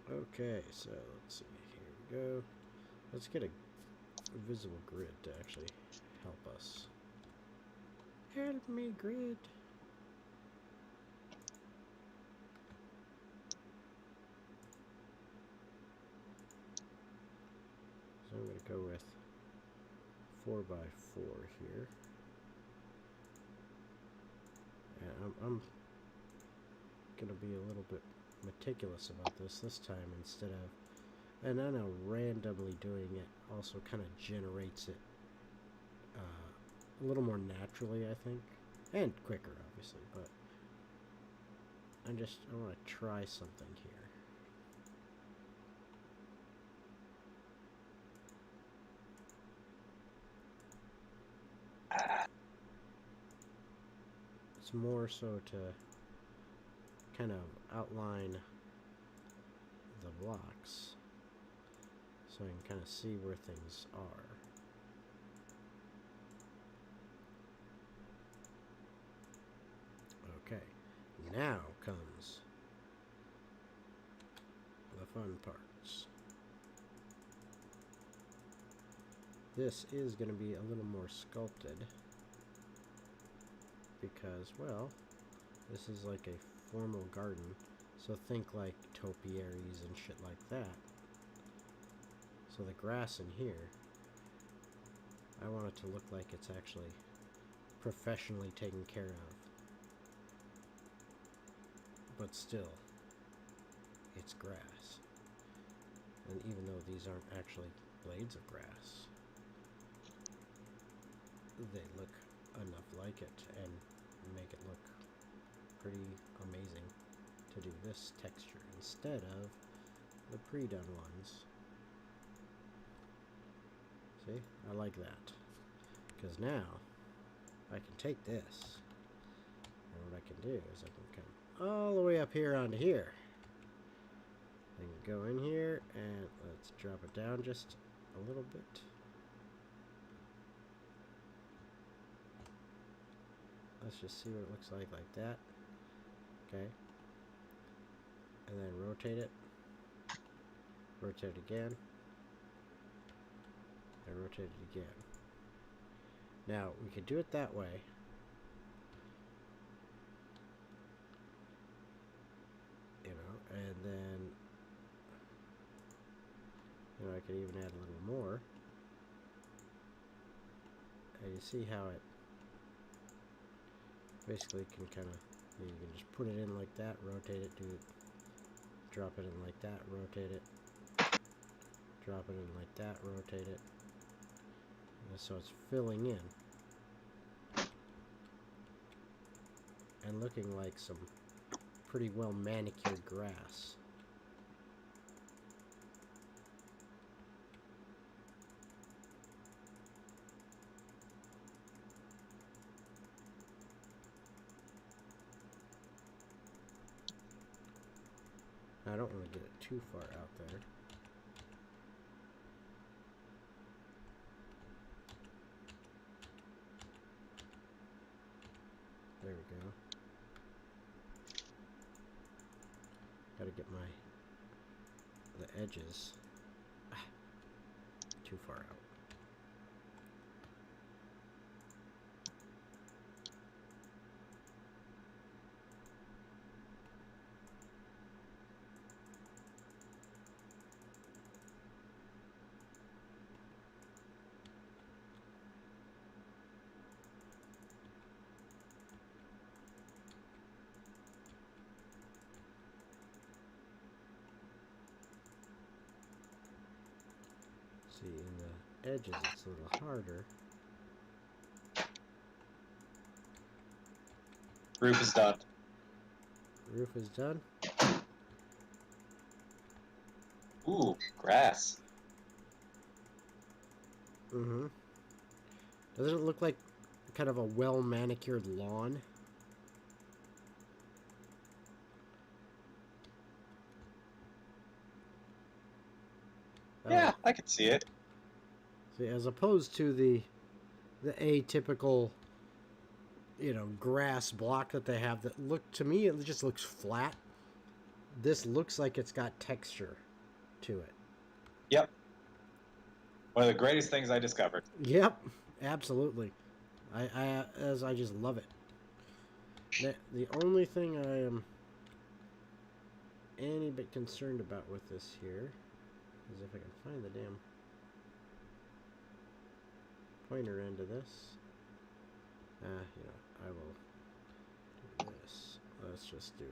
Okay, so let's see. Here go. Let's get a visible grid to actually help us. Help me, grid. So I'm going to go with 4x4 here. And I'm going to be a little bit meticulous about this time instead of, and I know randomly doing it also kind of generates it a little more naturally, I think, and quicker, obviously, but I want to try something here. It's more so to kind of outline the blocks so I can kind of see where things are. Okay, now comes the fun parts. This is going to be a little more sculpted because, well, this is like a formal garden, so think like topiaries and shit like that. So the grass in here, I want it to look like it's actually professionally taken care of. But still, it's grass. And even though these aren't actually blades of grass, they look enough like it and make it look pretty amazing to do this texture instead of the pre-done ones. See? I like that. Because now, I can take this, and what I can do is I can come all the way up here onto here. I can go in here, and let's drop it down just a little bit. Let's just see what it looks like that. Okay. And then rotate it. Rotate it again. And rotate it again. Now, we could do it that way. You know, and then, you know, I could even add a little more. And you see how it basically can kind of, you can just put it in like that, rotate it, do it, drop it in like that, rotate it, drop it in like that, rotate it. And so it's filling in and looking like some pretty well manicured grass. I don't want to get it too far out there. There we go. Gotta get the edges too far out. See, in the edges it's a little harder. Roof is done. Roof is done. Ooh, grass. Mm-hmm. Doesn't it look like kind of a well-manicured lawn? Yeah, I can see it. See, as opposed to the atypical, you know, grass block that they have that look, to me, it just looks flat. This looks like it's got texture to it. Yep. One of the greatest things I discovered. Yep, absolutely. I just love it. The only thing I am any bit concerned about with this here is if I can find the damn pointer end of this. I will do this. Let's just do it.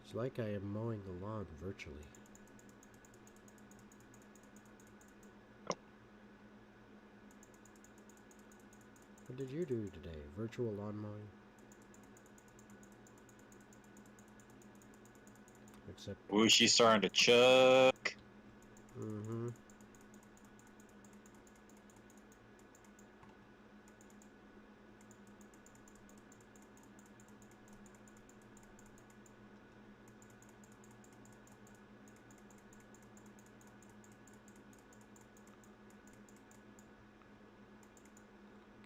It's like I am mowing the lawn virtually. What did you do today? Virtual lawn mowing? Except... Ooh, she's starting to chuck. Mm-hmm.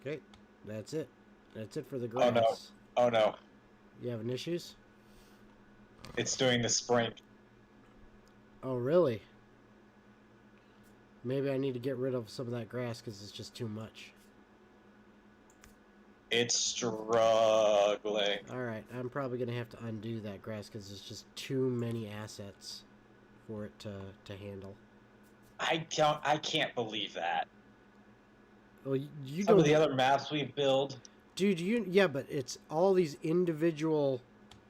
Okay, that's it. That's it for the grass. Oh no. Oh no. You having issues? It's doing the sprint. Oh, really? Maybe I need to get rid of some of that grass because it's just too much. It's struggling. Alright, I'm probably going to have to undo that grass because it's just too many assets for it to handle. I can't believe that. Well, you Some don't... of the other maps we build. Dude, yeah, but it's all these individual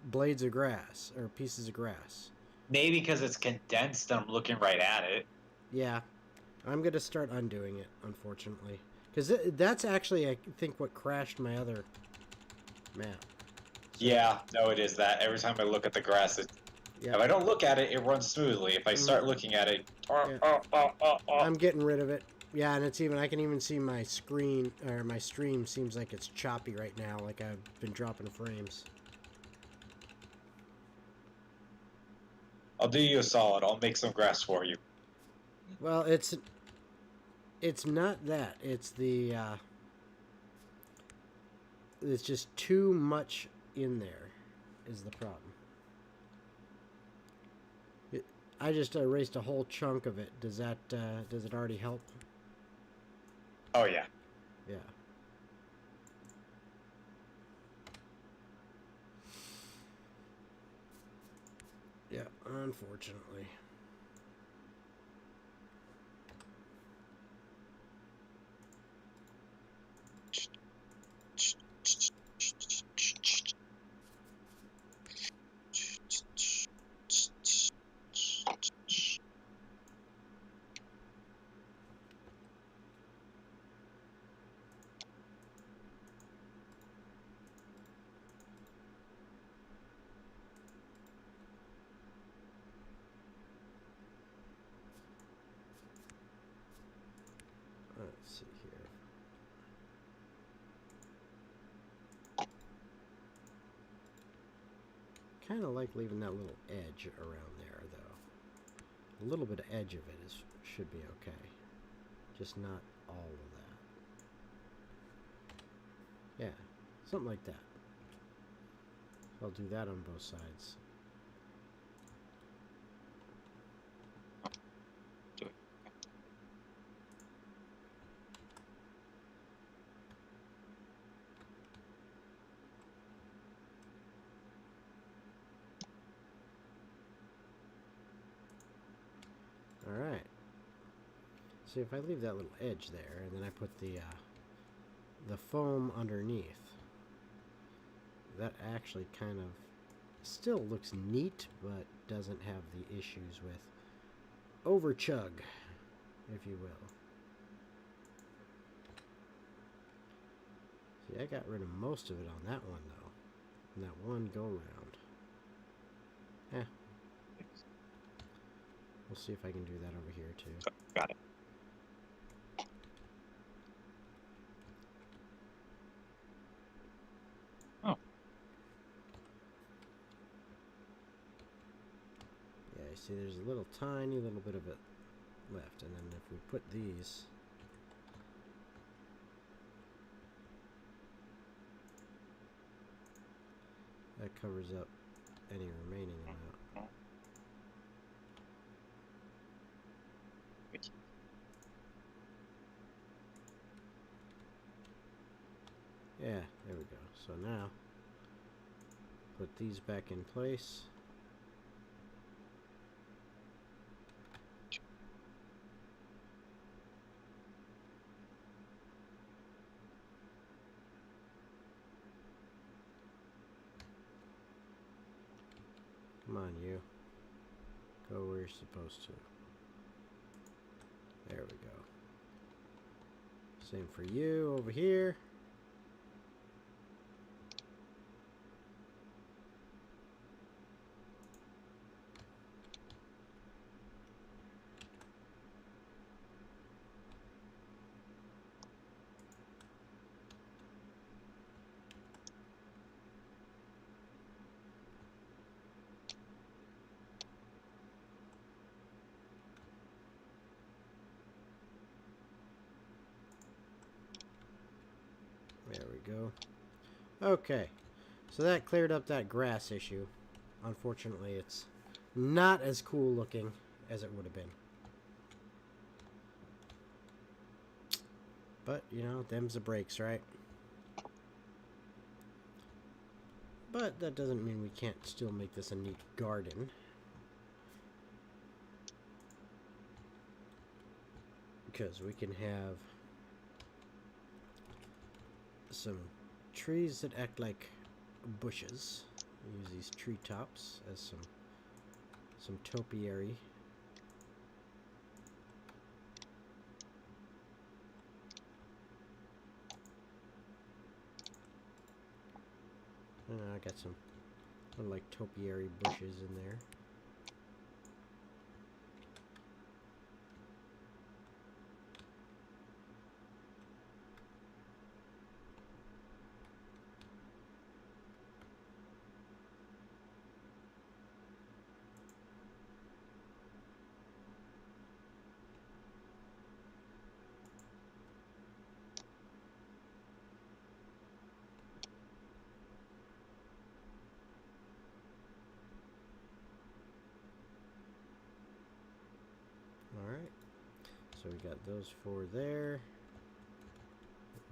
blades of grass, or pieces of grass. Maybe because it's condensed and I'm looking right at it. Yeah, I'm going to start undoing it, unfortunately. Because that's actually, I think, what crashed my other map. So, Yeah, no, it is that. Every time I look at the grass, if I don't look at it, it runs smoothly. If I start looking at it, I'm getting rid of it. Yeah, and it's even, I can even see my screen, or my stream seems like it's choppy right now, like I've been dropping frames. I'll do you a solid. I'll make some grass for you. Well, it's not that. It's the, it's just too much in there is the problem. I just erased a whole chunk of it. Does that, does it already help? Oh, yeah. Yeah. Yeah, unfortunately. Let's see here. Kind of like leaving that little edge around there, though. A little bit of edge of it should be okay. Just not all of that. Yeah, something like that. I'll do that on both sides. Alright. See, if I leave that little edge there, and then I put the foam underneath, that actually kind of Still looks neat, but doesn't have the issues with overchug, if you will. See, I got rid of most of it on that one, though. On that one go-round. Eh. We'll see if I can do that over here, too. Got it. Oh. Yeah, you see there's a little tiny little bit of it left. And then if we put these... that covers up any remaining amount. Yeah, there we go. So now, put these back in place. Come on, you. Go where you're supposed to. There we go. Same for you over here. There we go. Okay, so that cleared up that grass issue. Unfortunately, it's not as cool looking as it would have been. But, you know, them's the breaks, right? But that doesn't mean we can't still make this a neat garden. Because we can have some trees that act like bushes. Use these treetops as some topiary. I got some little like topiary bushes in there. Alright, so we got those four there.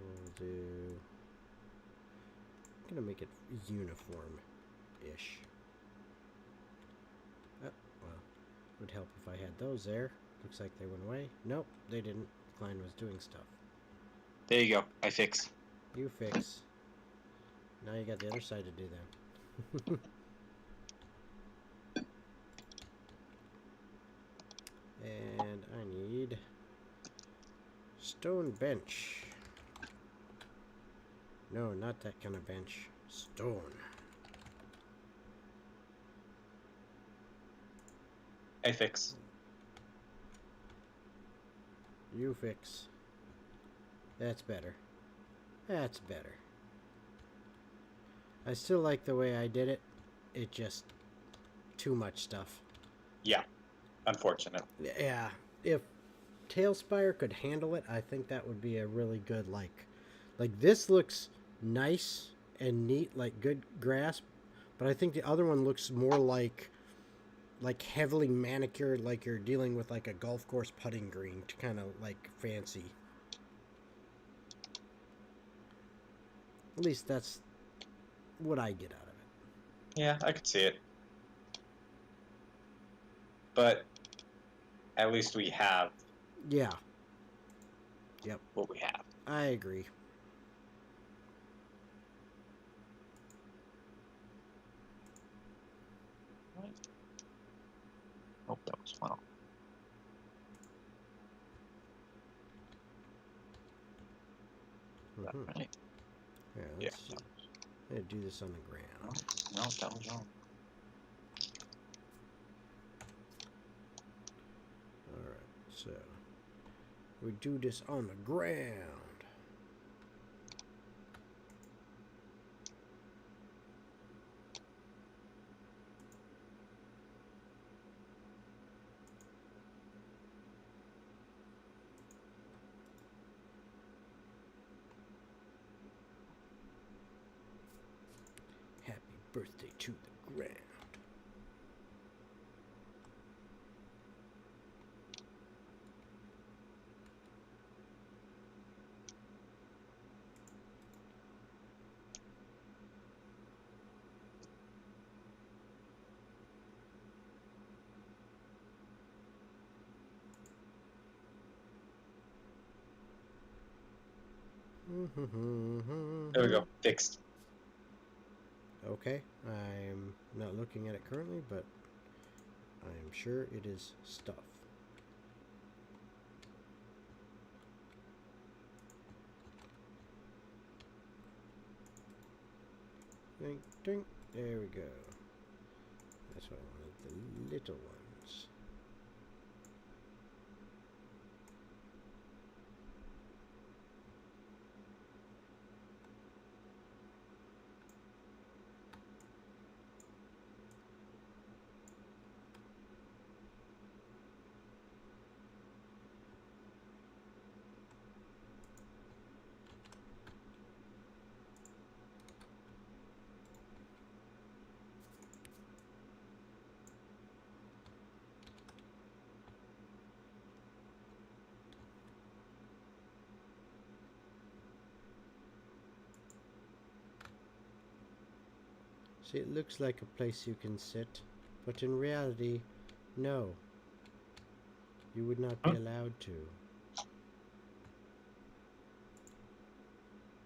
We'll do... I'm gonna make it uniform-ish. Oh, well, would help if I had those there. Looks like they went away. Nope, they didn't. Klein was doing stuff. There you go. I fix. You fix. Now you got the other side to do that. And I need stone bench. No, not that kind of bench. Stone. I fix. You fix. That's better. That's better. I still like the way I did it. It just too much stuff. Yeah. Unfortunate. Yeah. If Talespire could handle it, I think that would be a really good like this looks nice and neat, like good grass, but I think the other one looks more like heavily manicured, like you're dealing with like a golf course putting green, to kind of like fancy. At least that's what I get out of it. Yeah, I could see it. But at least we have Yeah. Yep. what we have. I agree. Well, Mhm. right. Here, Yeah. let's see. I'm gonna do this on the ground. No, that was wrong. Alright, so we do this on the ground. Happy birthday to the ground. There we go. Fixed. Okay, I'm not looking at it currently, but I'm sure it is stuff. Ding, ding. There we go. That's what I wanted, the little ones. See, it looks like a place you can sit, but in reality, no. You would not be allowed to.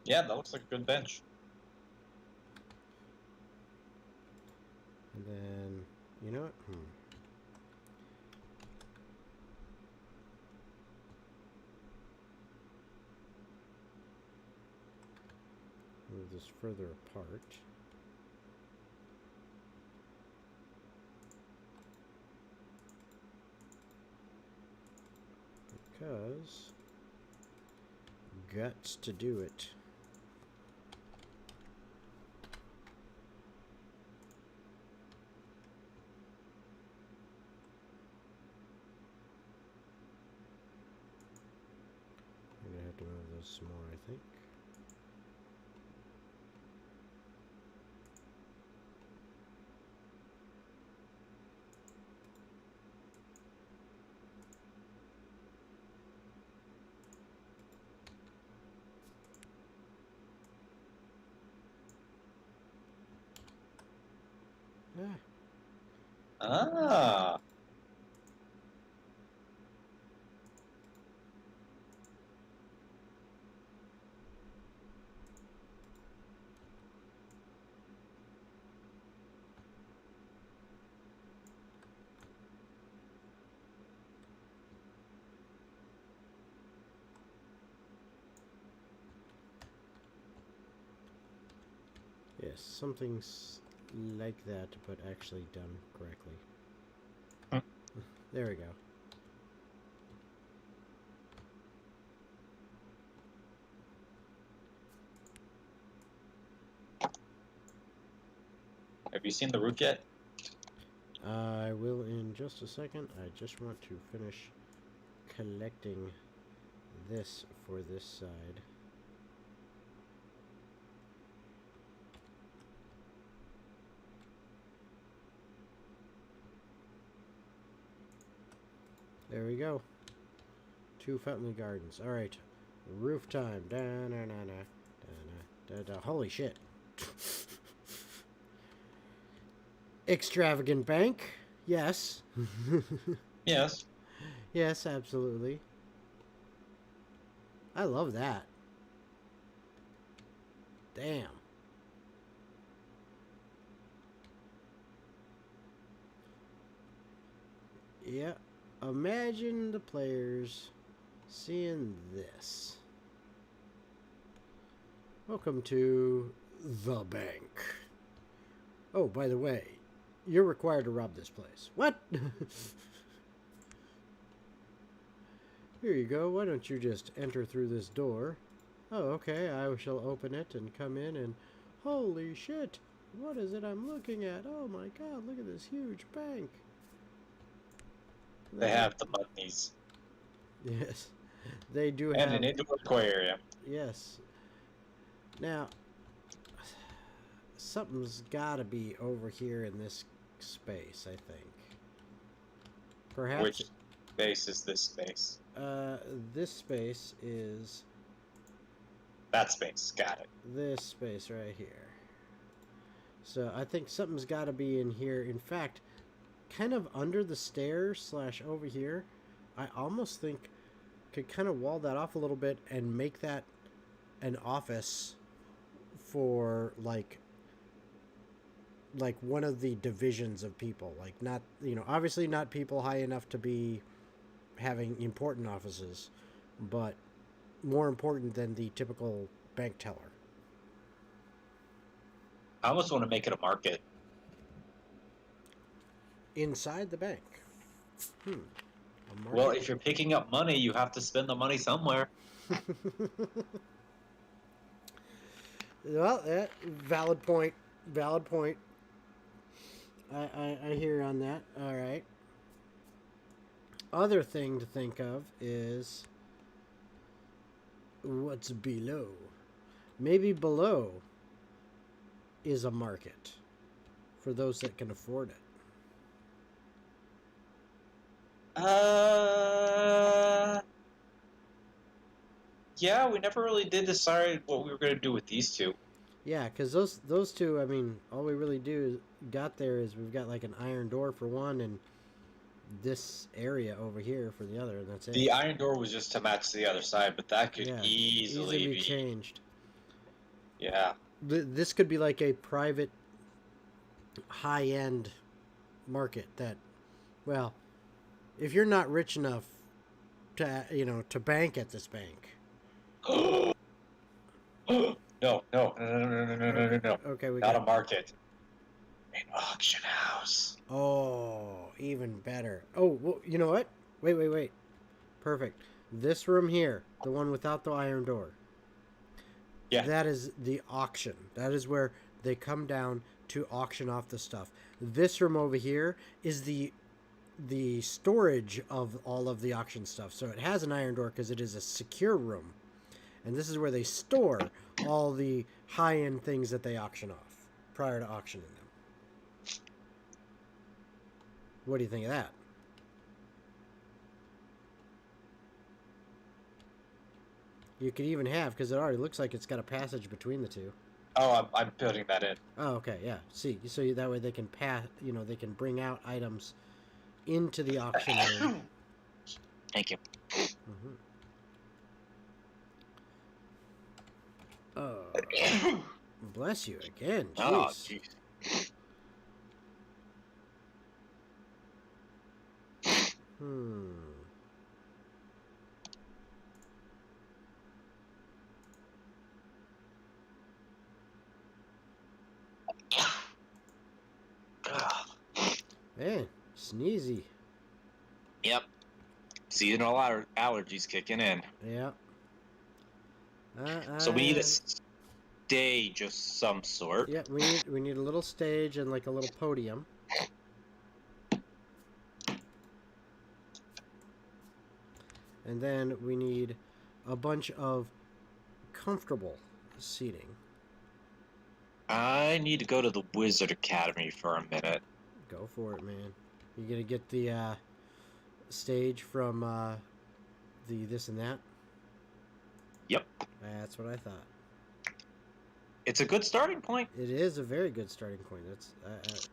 Yeah, that looks like a good bench. And then, you know what? Move this further apart. Because guts to do it. I'm gonna have to move those some more, I think. Ah, Ah. yes, something's like that, but actually done correctly. Hmm. There we go. Have you seen the roof yet? I will in just a second. I just want to finish collecting this for this side. There we go. 2 Fountain Gardens. Alright. Roof time. Da na na na. Da na da da. Holy shit. Extravagant bank. Yes. Yes. Yes, absolutely. I love that. Damn. Yeah. Imagine the players seeing this. Welcome to the bank. Oh, by the way, you're required to rob this place. What? Here you go. Why don't you just enter through this door? Oh, okay. I shall open it and come in and... Holy shit! What is it I'm looking at? Oh my god, look at this huge bank. They have the bunnies. Yes. They do And have... an indoor aquarium. Yes. Now, something's gotta be over here in this space, I think. Perhaps... Which space is this space? This space is That space. Got it. this space right here. So I think something's got to be in here. In fact, kind of under the stairs / over here, I almost think could kind of wall that off a little bit and make that an office for like one of the divisions of people. Like not, obviously not people high enough to be having important offices, but more important than the typical bank teller. I almost want to make it a market. Inside the bank. A market. Well, if you're picking up money, you have to spend the money somewhere. Well, valid point. Valid point. I hear you on that. All right. Other thing to think of is what's below. Maybe below is a market for those that can afford it. Yeah, we never really did decide what we were going to do with these two. Yeah, because those two, I mean, all we really got there is we've got like an iron door for one and this area over here for the other, and that's it. The iron door was just to match the other side, but that could Yeah, easily be changed. Yeah. This could be like a private high-end market that, well, if you're not rich enough to bank at this bank. No. Okay, we Not got a market. An auction house. Oh, even better. Oh, well, you know what? Wait. Perfect. This room here, the one without the iron door. Yeah. That is the auction. That is where they come down to auction off the stuff. This room over here is the storage of all of the auction stuff. So it has an iron door because it is a secure room. And this is where they store all the high-end things that they auction off prior to auctioning them. What do you think of that? You could even have, because it already looks like it's got a passage between the two. Oh, I'm putting that in. Oh, okay, yeah. See, so that way they can they can bring out items into the auction room. Thank you. Mm-hmm. Oh, bless you again. Jeez. Oh, jeez. Man, sneezy. Yep. Seasonal allergies kicking in. Yeah. So we need a stage of some sort. Yeah, we need a little stage and like a little podium. And then we need a bunch of comfortable seating. I need to go to the Wizard Academy for a minute. Go for it, man. You gonna get the stage from the this and that? Yep. That's what I thought. It's a good starting point. It is a very good starting point. That's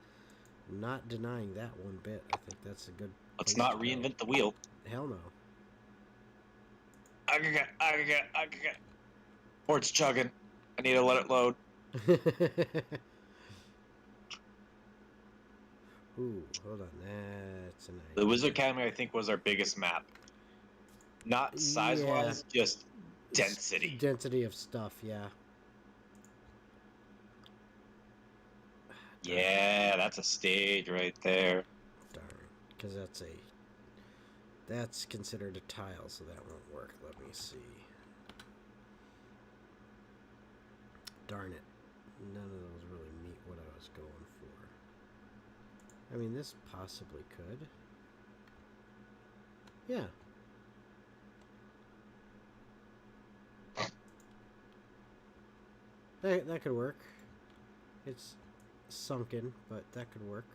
not denying that one bit. I think that's a good. Let's not reinvent the wheel. Hell no. Or it's chugging. I need to let it load. Ooh, hold on. That's an The idea. Wizard Academy, I think, was our biggest map. Not Yeah. size-wise, just density. Density of stuff, yeah. Yeah, that's a stage right there. Darn. Because that's considered a tile, so that won't work. Let me see. Darn it. None of those really meet what I was going for. I mean, this possibly could. Yeah. That could work. It's sunken, but that could work.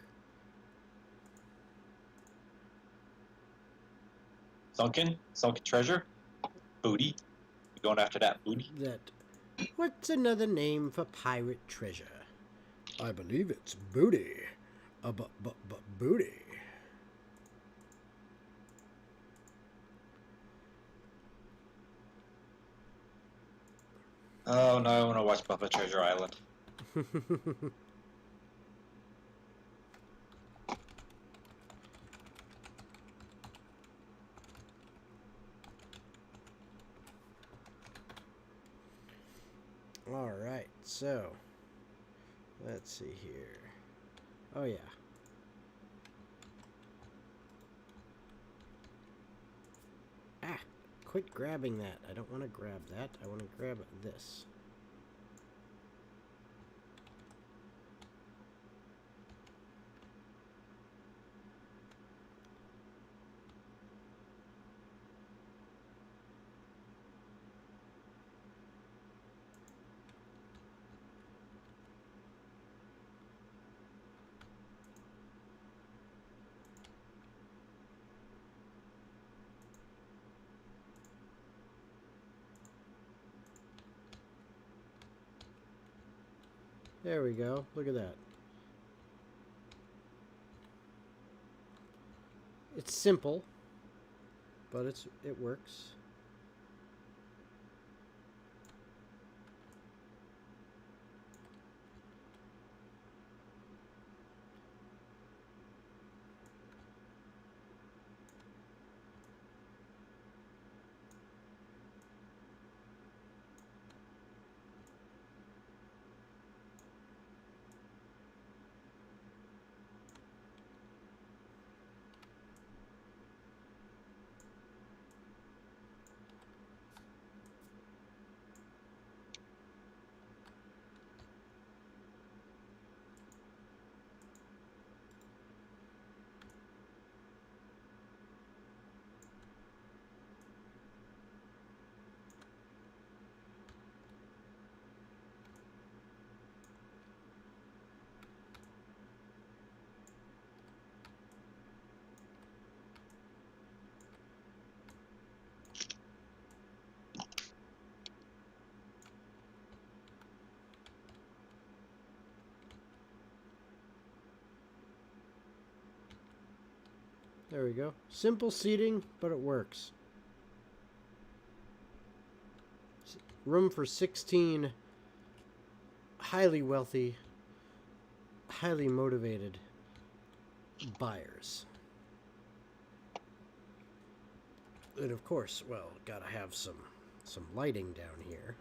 Sunken treasure, booty. You going after that booty? What's another name for pirate treasure? I believe it's booty. Booty. Oh no, I want to watch Bubba Treasure Island. All right, so let's see here. Oh yeah. Ah, quit grabbing that. I don't want to grab that. I want to grab this. There we go. Look at that. It's simple, but it works. There we go. Simple seating, but it works. Room for 16 highly wealthy, highly motivated buyers. And of course, well, gotta have some lighting down here.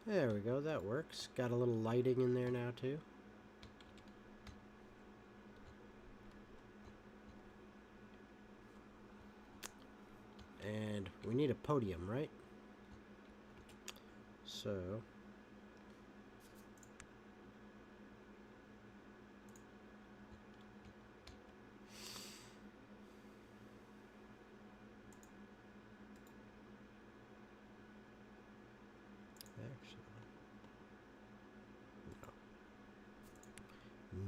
There we go, that works. Got a little lighting in there now, too. And we need a podium, right? So... Actually... No.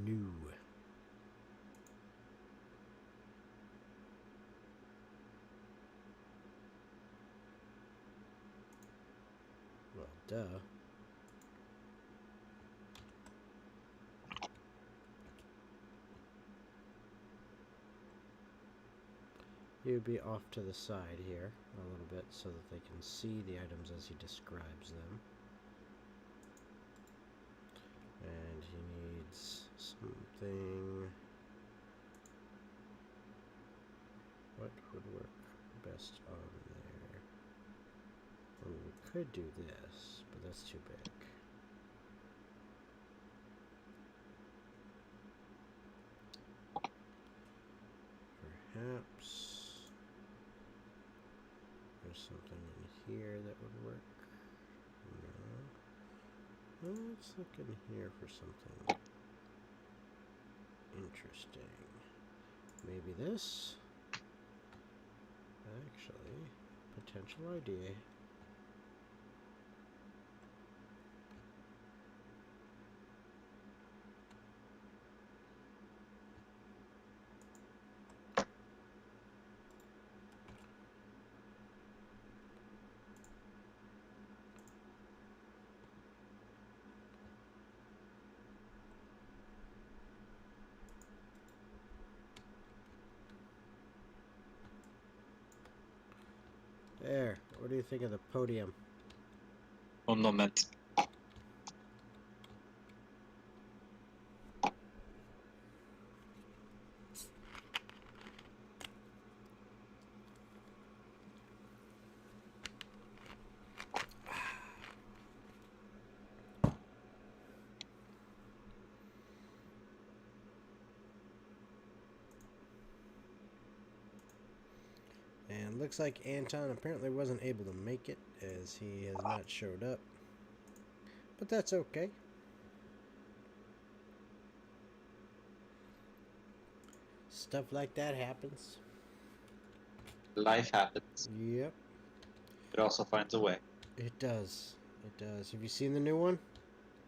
New. Well, duh. He would be off to the side here a little bit so that they can see the items as he describes them. And he needs something... What would work best on there? Well, we could do this, but that's too big. Perhaps there's something in here that would work. No. Let's look in here for something interesting. Maybe this? Actually, potential idea. There. What do you think of the podium? Un moment. And looks like Anton apparently wasn't able to make it as he has not showed up. But that's okay. Stuff like that happens. Life happens. Yep. It also finds a way. It does. It does. Have you seen the new one?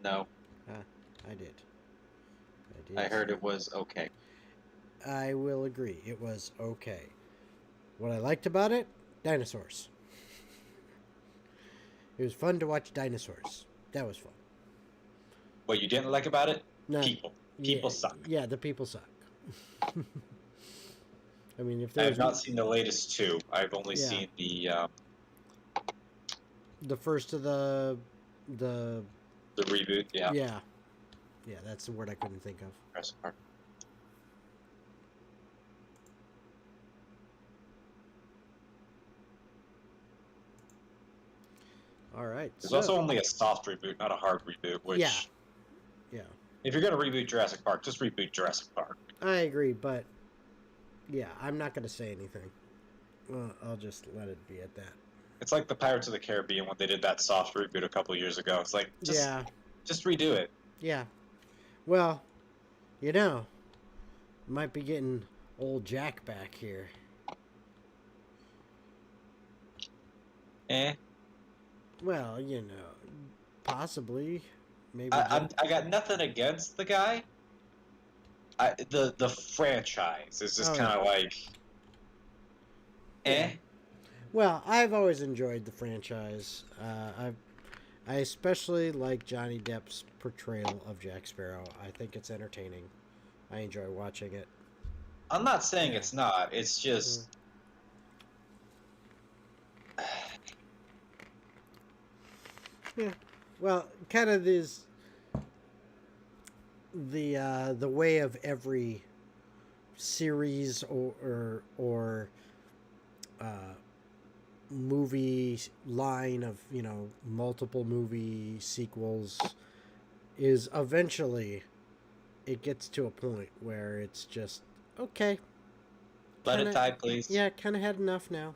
No. I did. I heard it was okay. I will agree. It was okay. What I liked about it? Dinosaurs. It was fun to watch dinosaurs. That was fun. What you didn't like about it? No, People. People suck. Yeah, the people suck. I mean, if I there's have not seen the latest two. I've only seen the first of the reboot. Yeah. Yeah, that's the word I couldn't think of. Jurassic Park. All right. There's also only a soft reboot, not a hard reboot. Which, yeah. If you're gonna reboot Jurassic Park, just reboot Jurassic Park. I agree, but yeah, I'm not gonna say anything. I'll just let it be at that. It's like the Pirates of the Caribbean when they did that soft reboot a couple years ago. It's like, just redo it. Yeah. Well, you know, might be getting old Jack back here. Well, you know, possibly, maybe. I got nothing against the guy. The franchise is just kind of like, Well, I've always enjoyed the franchise. I especially like Johnny Depp's portrayal of Jack Sparrow. I think it's entertaining. I enjoy watching it. I'm not saying it's not. It's just. Yeah. Well, kind of is the way of every series or movie line of, you know, multiple movie sequels is eventually it gets to a point where it's just okay. Let Kinda, it die, please. yeah, kind of had enough now.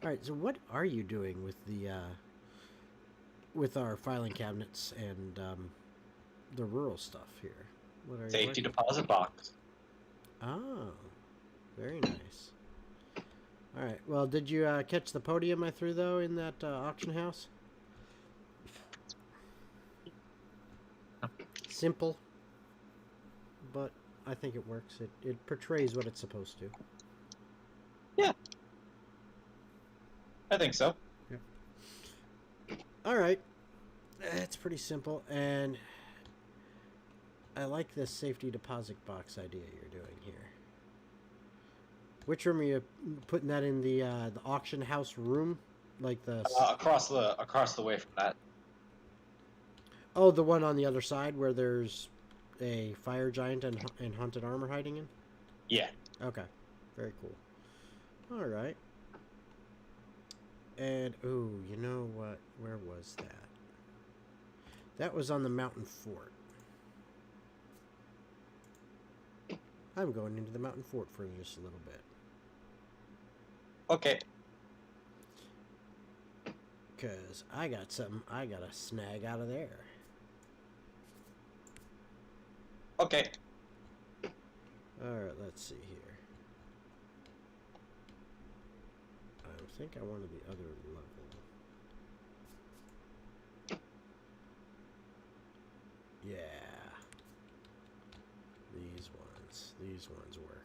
All right, so what are you doing with our filing cabinets and the rural stuff here? What are you Safety working? deposit box. Oh, very nice. All right. Well, did you catch the podium I threw though in that auction house? Simple, but I think it works. It portrays what it's supposed to. Yeah, I think so. Yep. All right. It's pretty simple, and I like this safety deposit box idea you're doing here. Which room are you putting that in? The auction house room, like the Across the way from that. oh, the one on the other side where there's a fire giant and haunted armor hiding in. Yeah. Okay, very cool. All right. And ooh, you know what? Where was that? That was on the mountain fort. I'm going into the mountain fort for just a little bit. Okay. Because I got something I got to snag out of there. Okay. Alright, let's see here. I think I wanted the other level. Yeah. These ones work.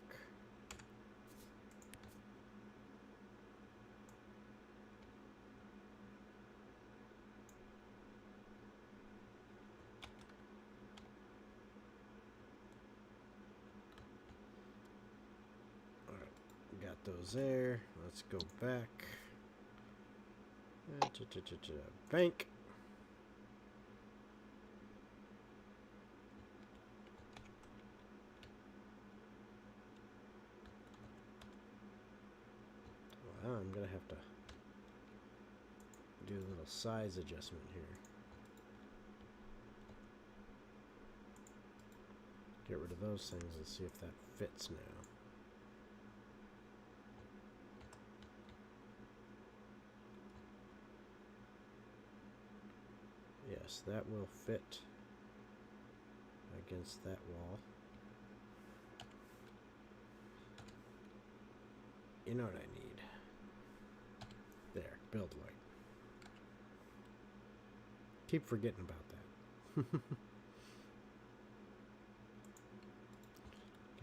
Got those there. Let's go back. Bank. Well, I'm going to have to do a little size adjustment here. Get rid of those things and see if that fits now. Yes, that will fit against that wall. You know what I need? There, build light. Keep forgetting about that.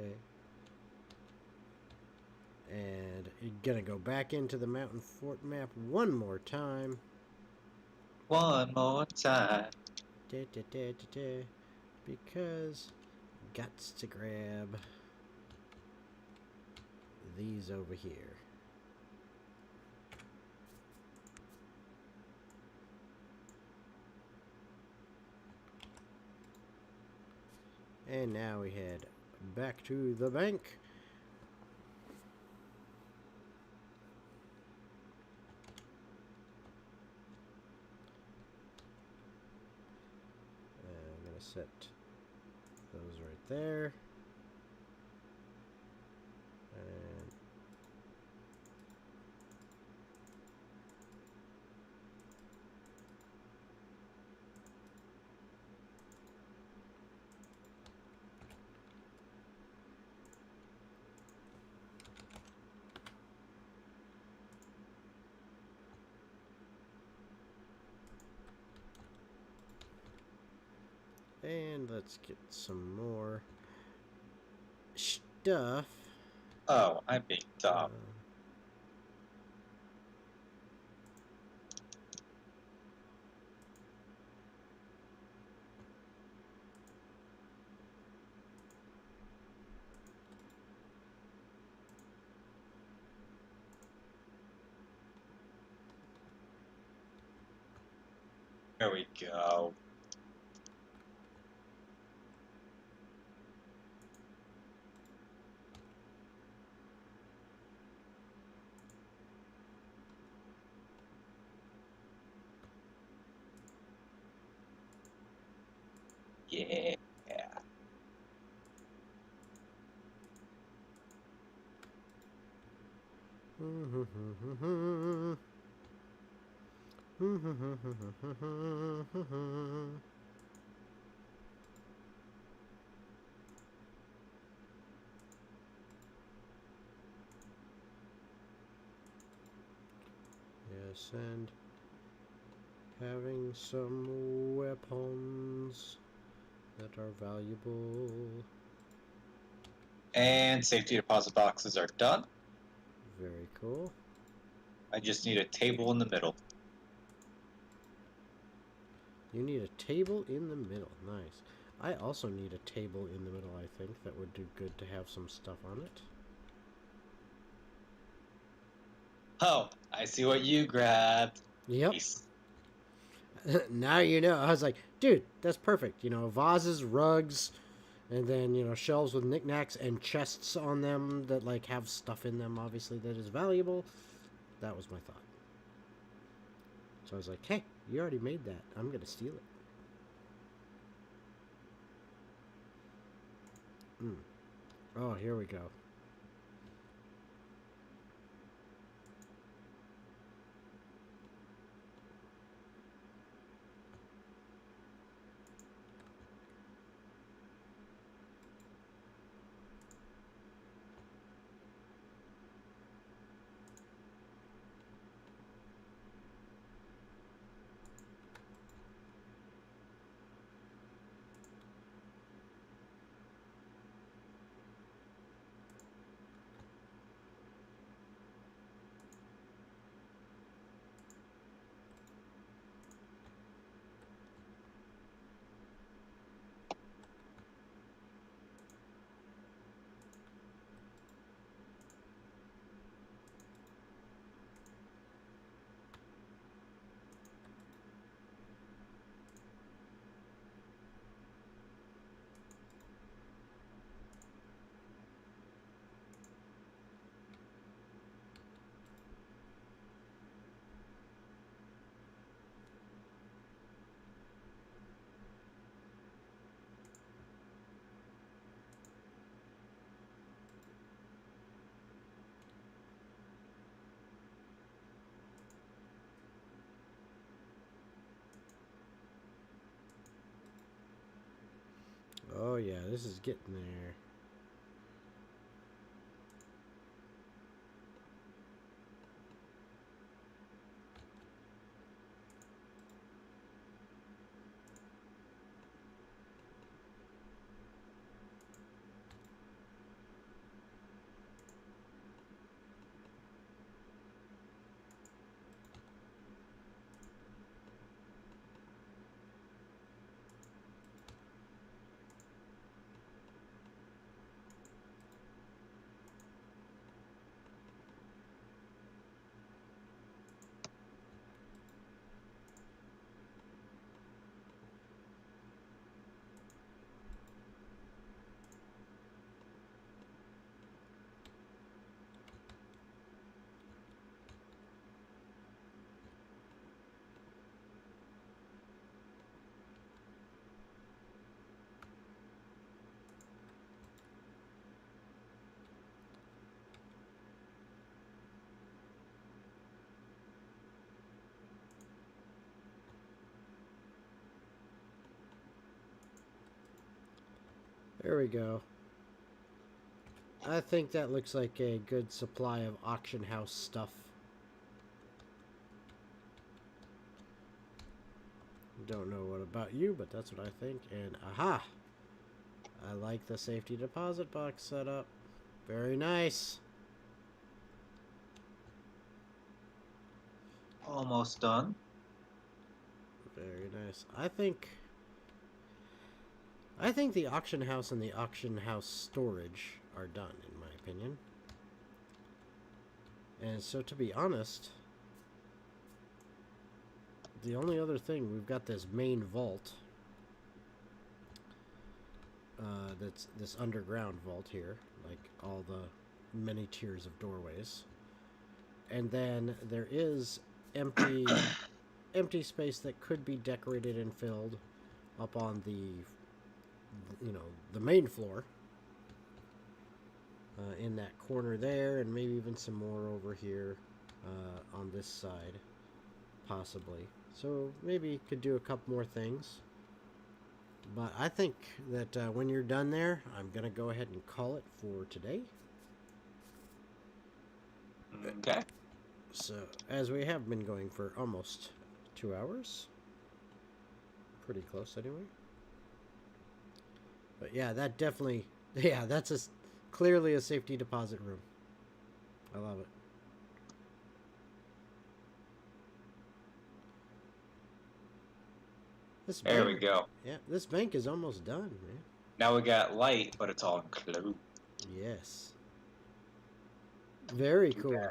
Okay. And you're gonna go back into the mountain fort map one more time. One more time. Because guts to grab these over here. And now we head back to the bank. I'm going to set those right there. And let's get some more stuff. Oh, I'm being dumb. There we go. Yeah. Yes, and having some weapons that are valuable. And safety deposit boxes are done. Very cool. I just need a table in the middle. You need a table in the middle. Nice. I also need a table in the middle, I think. That would do good to have some stuff on it. Oh, I see what you grabbed. Yep. Nice. Now you know. I was like, dude, that's perfect. You know, vases, rugs, and then, you know, shelves with knickknacks and chests on them that, like, have stuff in them, obviously, that is valuable. That was my thought. So I was like, hey, you already made that. I'm going to steal it. Oh, here we go. Oh, yeah, this is getting there. There we go. I think that looks like a good supply of auction house stuff. Don't know what about you, but that's what I think. And aha! I like the safety deposit box setup. Very nice. Almost done. Very nice. I think the auction house and the auction house storage are done, in my opinion. And so, to be honest, the only other thing, we've got this main vault. That's this underground vault here, like all the many tiers of doorways. And then there is empty space that could be decorated and filled up on the the main floor. In that corner there, and maybe even some more over here on this side, possibly. So maybe could do a couple more things. But I think that when you're done there, I'm going to go ahead and call it for today. Okay. So, as we have been going for almost 2 hours. Pretty close anyway. But yeah, that definitely... Yeah, that's clearly a safety deposit room. I love it. There we go. Yeah, this bank is almost done, man. Now we got light, but it's all enclosed. Yes. Very cool. bad.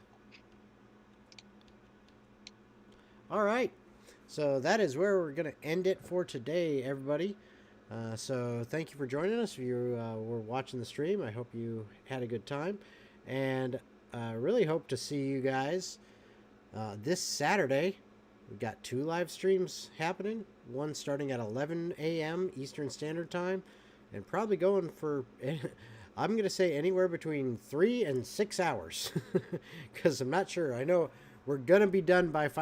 All right. So that is where we're going to end it for today, everybody. So thank you for joining us. If you were watching the stream, I hope you had a good time. And really hope to see you guys this Saturday. We've got 2 live streams happening. One starting at 11 a.m. Eastern Standard Time. And probably going for, I'm going to say anywhere between 3 and 6 hours. Because I'm not sure. I know we're going to be done by 5.